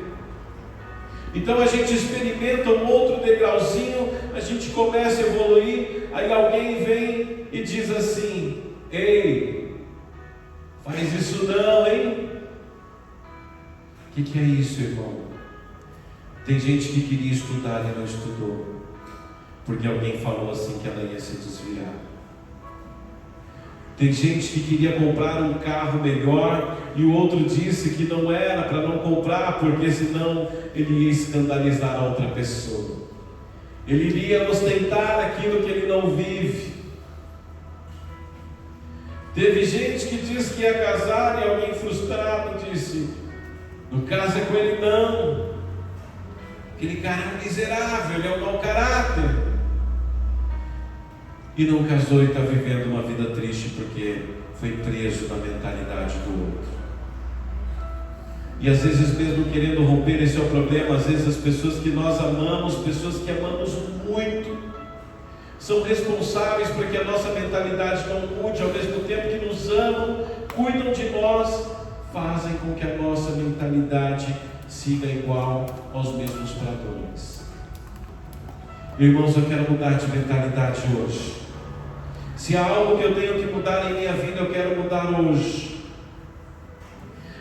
Então a gente experimenta um outro degrauzinho, a gente começa a evoluir, aí alguém vem e diz assim: ei, faz isso não, hein? O que é isso, irmão? Tem gente que queria estudar e não estudou, porque alguém falou assim que ela ia se desviar. Tem gente que queria comprar um carro melhor e o outro disse que não era para não comprar, porque senão ele ia escandalizar a outra pessoa. Ele iria ostentar aquilo que ele não vive. Teve gente que disse que ia casar e alguém frustrado disse: não casa com ele não, aquele cara é um miserável, ele é um mau caráter. E não casou e está vivendo uma vida triste porque foi preso na mentalidade do outro. E às vezes mesmo querendo romper, esse é o problema. Às vezes as pessoas que nós amamos, pessoas que amamos muito, são responsáveis para que a nossa mentalidade não mude. Ao mesmo tempo que nos amam, cuidam de nós, fazem com que a nossa mentalidade siga igual aos mesmos padrões. Irmãos, eu quero mudar de mentalidade hoje. Se há algo que eu tenho que mudar em minha vida, eu quero mudar hoje.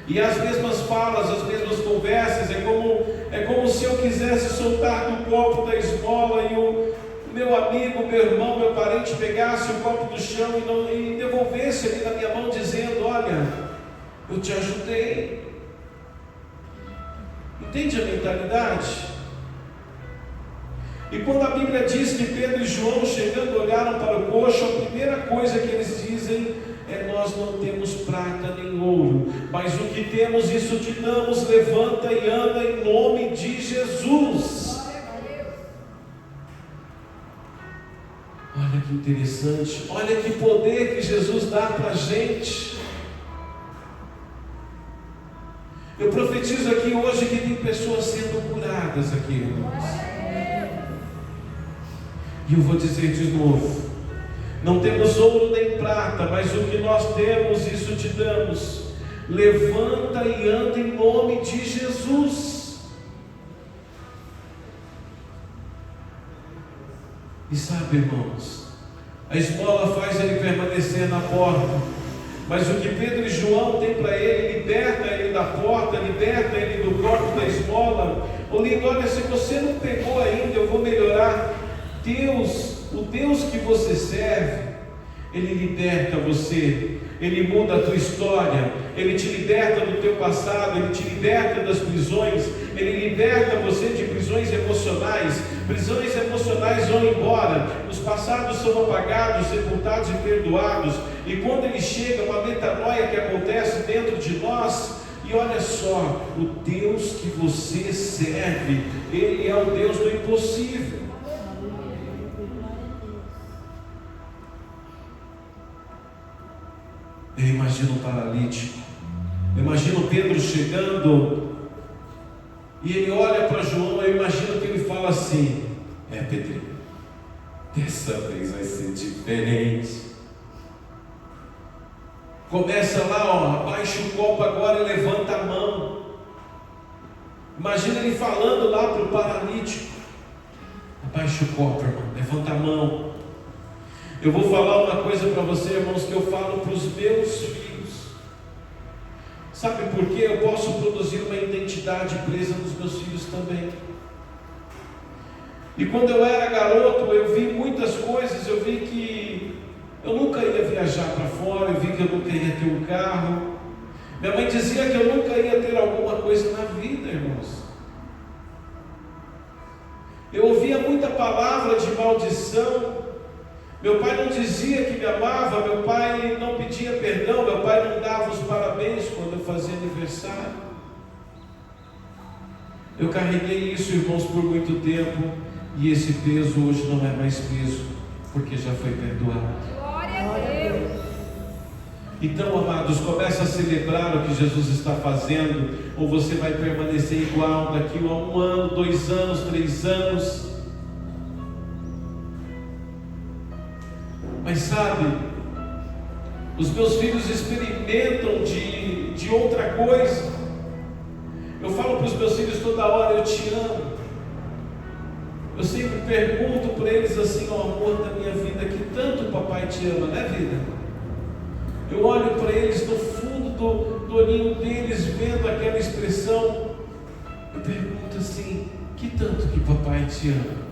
E as mesmas falas, as mesmas conversas, é como se eu quisesse soltar do copo da esmola e o meu amigo, meu irmão, meu parente pegasse o copo do chão e devolvesse ali na minha mão dizendo: olha, eu te ajudei. Entende a mentalidade? E quando a Bíblia diz que Pedro e João, chegando, olharam para o coxo, a primeira coisa que eles dizem é: nós não temos prata nem ouro, mas o que temos, isso te damos, levanta e anda em nome de Jesus. Olha que interessante, olha que poder que Jesus dá para a gente. Eu profetizo aqui hoje que tem pessoas sendo curadas aqui, irmãos. E eu vou dizer de novo: não temos ouro nem prata, mas o que nós temos, isso te damos. Levanta e anda em nome de Jesus. E sabe, irmãos, a esmola faz ele permanecer na porta, mas o que Pedro e João têm para ele, liberta ele da porta, liberta ele do corpo da esmola. Ô lindo, olha, se você não pegou ainda, eu vou melhorar. Deus, o Deus que você serve, Ele liberta você, Ele muda a tua história, Ele te liberta do teu passado, Ele te liberta das prisões, Ele liberta você de prisões emocionais. Prisões emocionais vão embora, os passados são apagados, sepultados e perdoados, e quando Ele chega, uma metanoia que acontece dentro de nós. E olha só, o Deus que você serve, Ele é o Deus do impossível. Eu imagino um paralítico, eu imagino Pedro chegando, e ele olha para João, eu imagino que ele fala assim: Pedrinho, dessa vez vai ser diferente. Começa lá, abaixa o copo agora e levanta a mão. Imagina ele falando lá para o paralítico: abaixa o copo, irmão, levanta a mão. Eu vou falar uma coisa para você, irmãos, que eu falo para os meus filhos. Sabe por quê? Eu posso produzir uma identidade presa nos meus filhos também. E quando eu era garoto, eu vi muitas coisas. Eu vi que eu nunca ia viajar para fora, eu vi que eu nunca ia ter um carro. Minha mãe dizia que eu nunca ia ter alguma coisa na vida, irmãos. Eu ouvia muita palavra de maldição. Meu pai não dizia que me amava, meu pai não pedia perdão, meu pai não dava os parabéns quando eu fazia aniversário. Eu carreguei isso, irmãos, por muito tempo, e esse peso hoje não é mais peso, porque já foi perdoado. Glória a Deus. Então, amados, comece a celebrar o que Jesus está fazendo, ou você vai permanecer igual daqui a 1 ano, 2 anos, 3 anos. Mas sabe, os meus filhos experimentam de outra coisa. Eu falo para os meus filhos toda hora: eu te amo. Eu sempre pergunto para eles assim: ó, amor da minha vida, que tanto o papai te ama, né, vida? Eu olho para eles no fundo do olhinho deles, vendo aquela expressão. Eu pergunto assim: que tanto que papai te ama?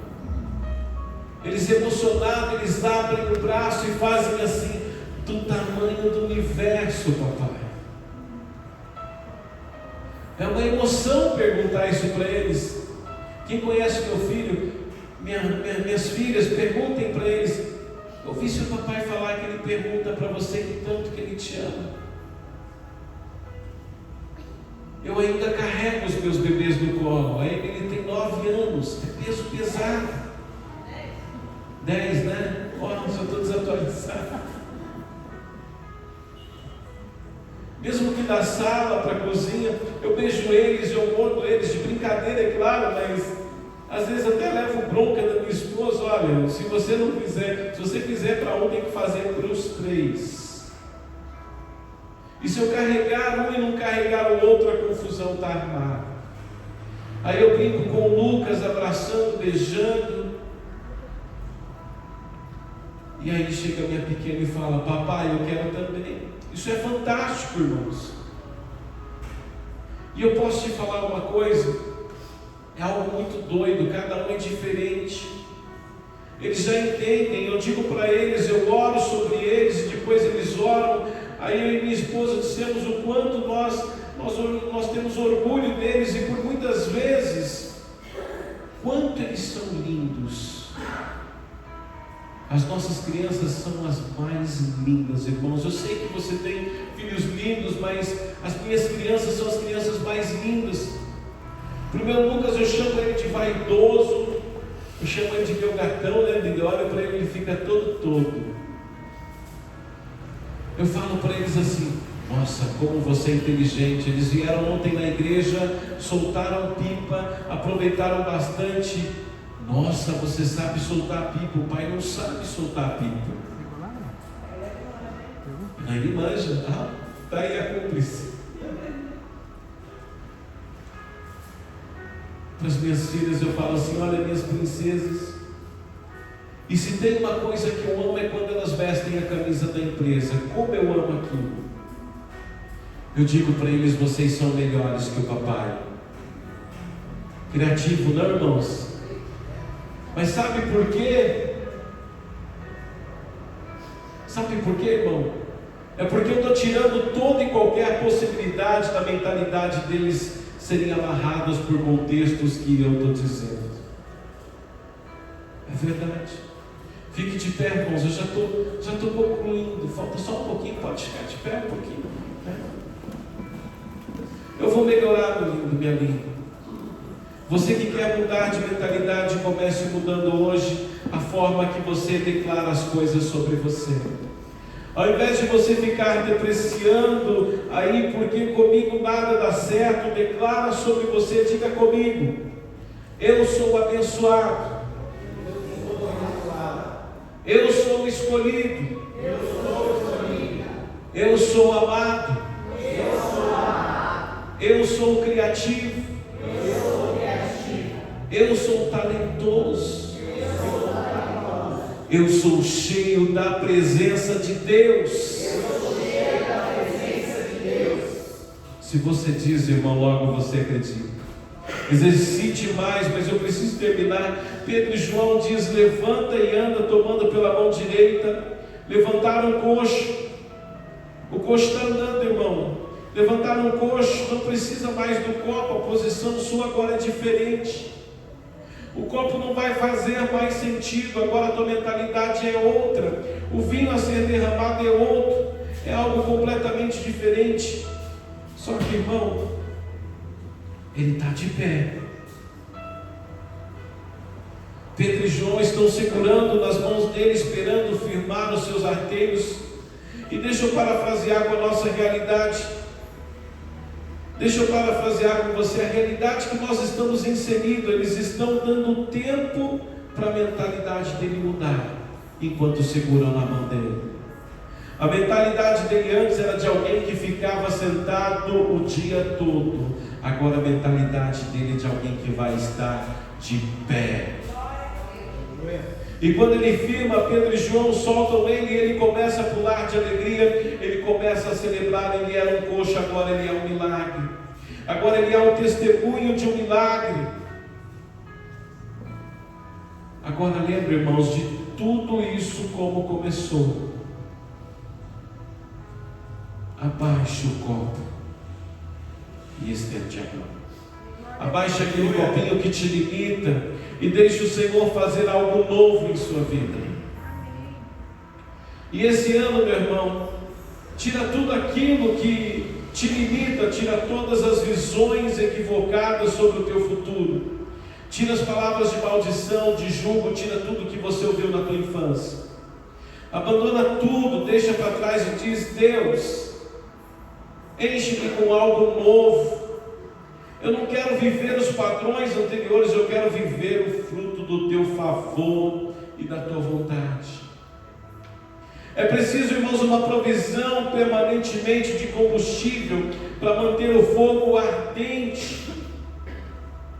Eles emocionados, eles abrem o braço e fazem assim: do tamanho do universo, papai. É uma emoção perguntar isso para eles. Quem conhece meu filho, minhas filhas, perguntem para eles: eu ouvi seu papai falar que ele pergunta para você que tanto que ele te ama. Eu ainda carrego os meus bebês no colo. A Emily tem 9 anos, é peso pesado. 10, né? Nossa, eu estou desatualizado. Mesmo que da sala para a cozinha, eu beijo eles, eu mordo eles, de brincadeira, é claro, mas às vezes até levo bronca da minha esposa: olha, se você não fizer, se você fizer para um, tem que fazer para os 3. E se eu carregar um e não carregar o outro, a confusão está armada. Aí eu brinco com o Lucas, abraçando, beijando. E aí chega a minha pequena e fala: papai, eu quero também. Isso é fantástico, irmãos. E eu posso te falar uma coisa: é algo muito doido, cada um é diferente. Eles já entendem, eu digo para eles, eu oro sobre eles, e depois eles oram. Aí eu e minha esposa dissemos o quanto nós temos orgulho deles, e por muitas vezes, quanto eles são lindos. As nossas crianças são as mais lindas, irmãos. Eu sei que você tem filhos lindos, mas as minhas crianças são as crianças mais lindas. Para o meu Lucas, eu chamo ele de vaidoso, eu chamo ele de meu gatão, né? Eu olho para ele, ele fica todo. Eu falo para eles assim: nossa, como você é inteligente. Eles vieram ontem na igreja, soltaram pipa, aproveitaram bastante. Nossa, você sabe soltar pipa. O pai não sabe soltar pipa. Aí ele manja. Está aí a cúmplice. Para as minhas filhas eu falo assim: olha, minhas princesas, e se tem uma coisa que eu amo é quando elas vestem a camisa da empresa. Como eu amo aquilo. Eu digo para eles: vocês são melhores que o papai. Criativo, não, irmãos? Mas sabe por quê? Sabe por quê, irmão? É porque eu estou tirando toda e qualquer possibilidade da mentalidade deles serem amarrados por contextos que eu estou dizendo. É verdade. Fique de pé, irmãos. Eu já estou concluindo. Falta só um pouquinho. Pode ficar de pé um pouquinho. Eu vou melhorar, meu lindo, minha linda. Você que quer mudar de mentalidade, comece mudando hoje a forma que você declara as coisas sobre você. Ao invés de você ficar depreciando aí, porque comigo nada dá certo, declara sobre você, diga comigo: eu sou abençoado, eu sou escolhido, eu sou amado, eu sou criativo, eu sou talentoso, eu sou cheio da presença de Deus. Se você diz, irmão, logo você acredita. Exercite mais, mas eu preciso terminar. Pedro e João diz: levanta e anda, tomando pela mão direita. Levantaram o coxo. O coxo está andando, irmão. Levantaram o coxo, não precisa mais do copo, a posição sua agora é diferente. O copo não vai fazer mais sentido, agora a tua mentalidade é outra. O vinho a ser derramado é outro, é algo completamente diferente. Só que, irmão, ele está de pé, Pedro e João estão segurando nas mãos dele, esperando firmar os seus arteios. E deixa eu parafrasear com a nossa realidade. Deixa eu parafrasear com você a realidade que nós estamos inseridos. Eles estão dando tempo para a mentalidade dele mudar, enquanto seguram na mão dele. A mentalidade dele antes era de alguém que ficava sentado o dia todo. Agora a mentalidade dele é de alguém que vai estar de pé. E quando ele firma, Pedro e João soltam ele, e ele começa a pular de alegria, ele começa a celebrar. Ele era um coxo, agora ele é um milagre. Agora ele é um testemunho de um milagre. Agora lembre, irmãos, de tudo isso como começou. Abaixe o copo e estende a mão. Abaixe aquele copinho que te limita e deixe o Senhor fazer algo novo em sua vida. E esse ano, meu irmão, tira tudo aquilo que te limita, tira todas as visões equivocadas sobre o teu futuro. Tira as palavras de maldição, de julgo, tira tudo que você ouviu na tua infância. Abandona tudo, deixa para trás e diz: Deus, enche-me com algo novo. Eu não quero viver os padrões anteriores, eu quero viver o fruto do teu favor e da tua vontade. É preciso, irmãos, uma provisão permanentemente de combustível para manter o fogo ardente.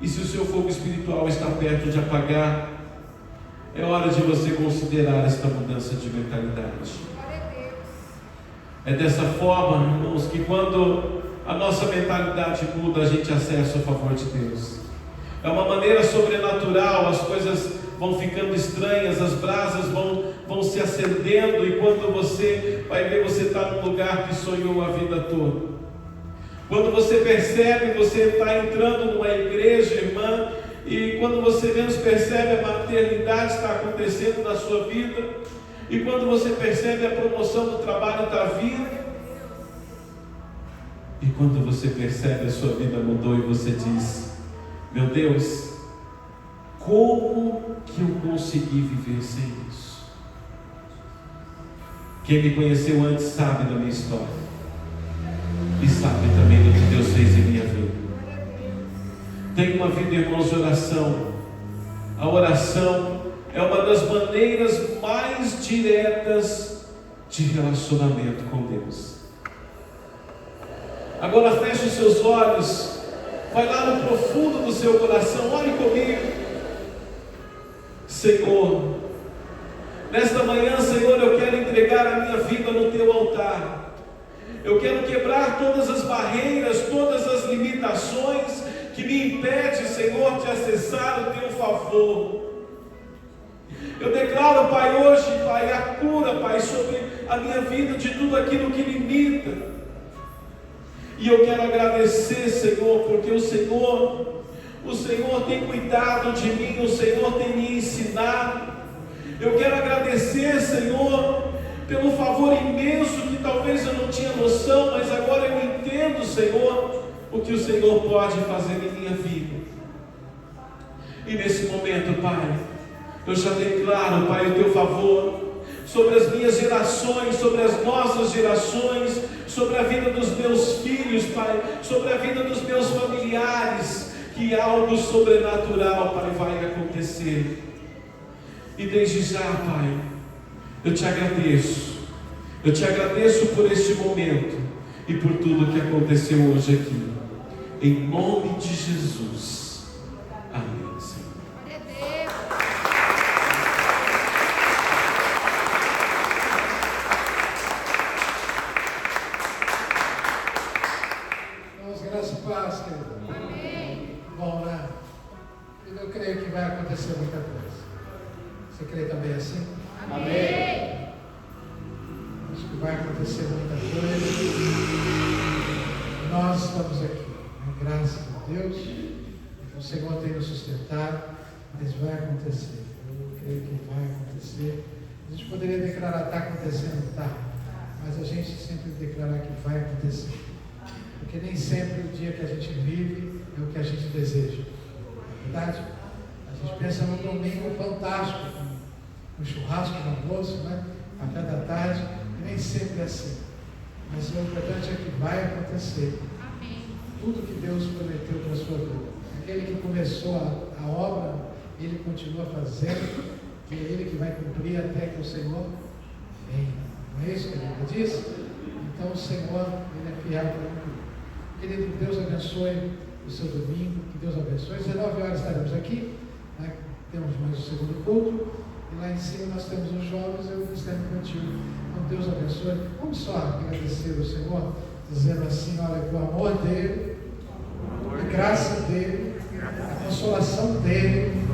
E se o seu fogo espiritual está perto de apagar, é hora de você considerar esta mudança de mentalidade. É dessa forma, irmãos, que quando a nossa mentalidade muda, a gente acessa o favor de Deus. É uma maneira sobrenatural, as coisas vão ficando estranhas, as brasas vão se acendendo, e quando você vai ver, você está num lugar que sonhou a vida toda. Quando você percebe, você está entrando numa igreja, irmã, e quando você menos percebe, a maternidade está acontecendo na sua vida, e quando você percebe, a promoção do trabalho está vindo, e quando você percebe, a sua vida mudou e você diz: meu Deus, como que eu consegui viver sem isso? Quem me conheceu antes sabe da minha história e sabe também do que Deus fez em minha vida. Tenho uma vida, irmãos, de oração. A oração é uma das maneiras mais diretas de relacionamento com Deus. Agora feche os seus olhos, vai lá no profundo do seu coração, ore comigo. Senhor, nesta manhã, Senhor, eu quero entregar a minha vida no teu altar. Eu quero quebrar todas as barreiras, todas as limitações que me impedem, Senhor, de acessar o teu favor. Eu declaro, Pai, hoje, Pai, a cura, Pai, sobre a minha vida de tudo aquilo que limita. E eu quero agradecer, Senhor, porque o Senhor tem cuidado de mim, o Senhor tem me ensinado. Eu quero agradecer, Senhor, pelo favor imenso que talvez eu não tinha noção, mas agora eu entendo, Senhor, o que o Senhor pode fazer em minha vida. E nesse momento, Pai, eu já declaro, Pai, o teu favor sobre as minhas gerações, sobre as nossas gerações, sobre a vida dos meus filhos, Pai, sobre a vida dos meus familiares, que algo sobrenatural, Pai, vai acontecer. E desde já, Pai, eu te agradeço por este momento e por tudo que aconteceu hoje aqui, em nome de Jesus, amém. Bom, né? Eu creio que vai acontecer muita coisa. Você crê também assim? Amém. Acho que vai acontecer muita coisa. Nós estamos aqui, né? Graças a Deus. O Senhor tem nos sustentado, mas vai acontecer. Eu creio que vai acontecer. A gente poderia declarar: está acontecendo, tá, mas a gente sempre declarar que vai acontecer. Porque nem sempre o dia que a gente vive é o que a gente deseja. Na verdade, a A gente pensa no domingo fantástico, com churrasco no almoço, né? Café da tarde, e nem sempre é assim. Mas o importante é que vai acontecer. Amém. Tudo que Deus prometeu para a sua vida. Aquele que começou a obra, Ele continua fazendo, e é Ele que vai cumprir até que o Senhor venha. Não é isso que a Bíblia diz? Então o Senhor, Ele é fiel para cumprir. Querido, Deus abençoe o seu domingo, que Deus abençoe. Às 19 horas estaremos aqui, né? Temos mais o segundo culto, e lá em cima nós temos os jovens e o Ministério Infantil. Então Deus abençoe. Vamos só agradecer ao Senhor, dizendo assim: olha, que o amor dele, a graça dele, a consolação dele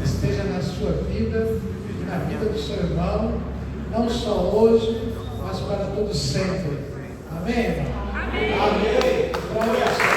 esteja na sua vida e na vida do seu irmão, não só hoje, mas para todo sempre. Amém, irmão? Amém. Amém. Glória a Deus.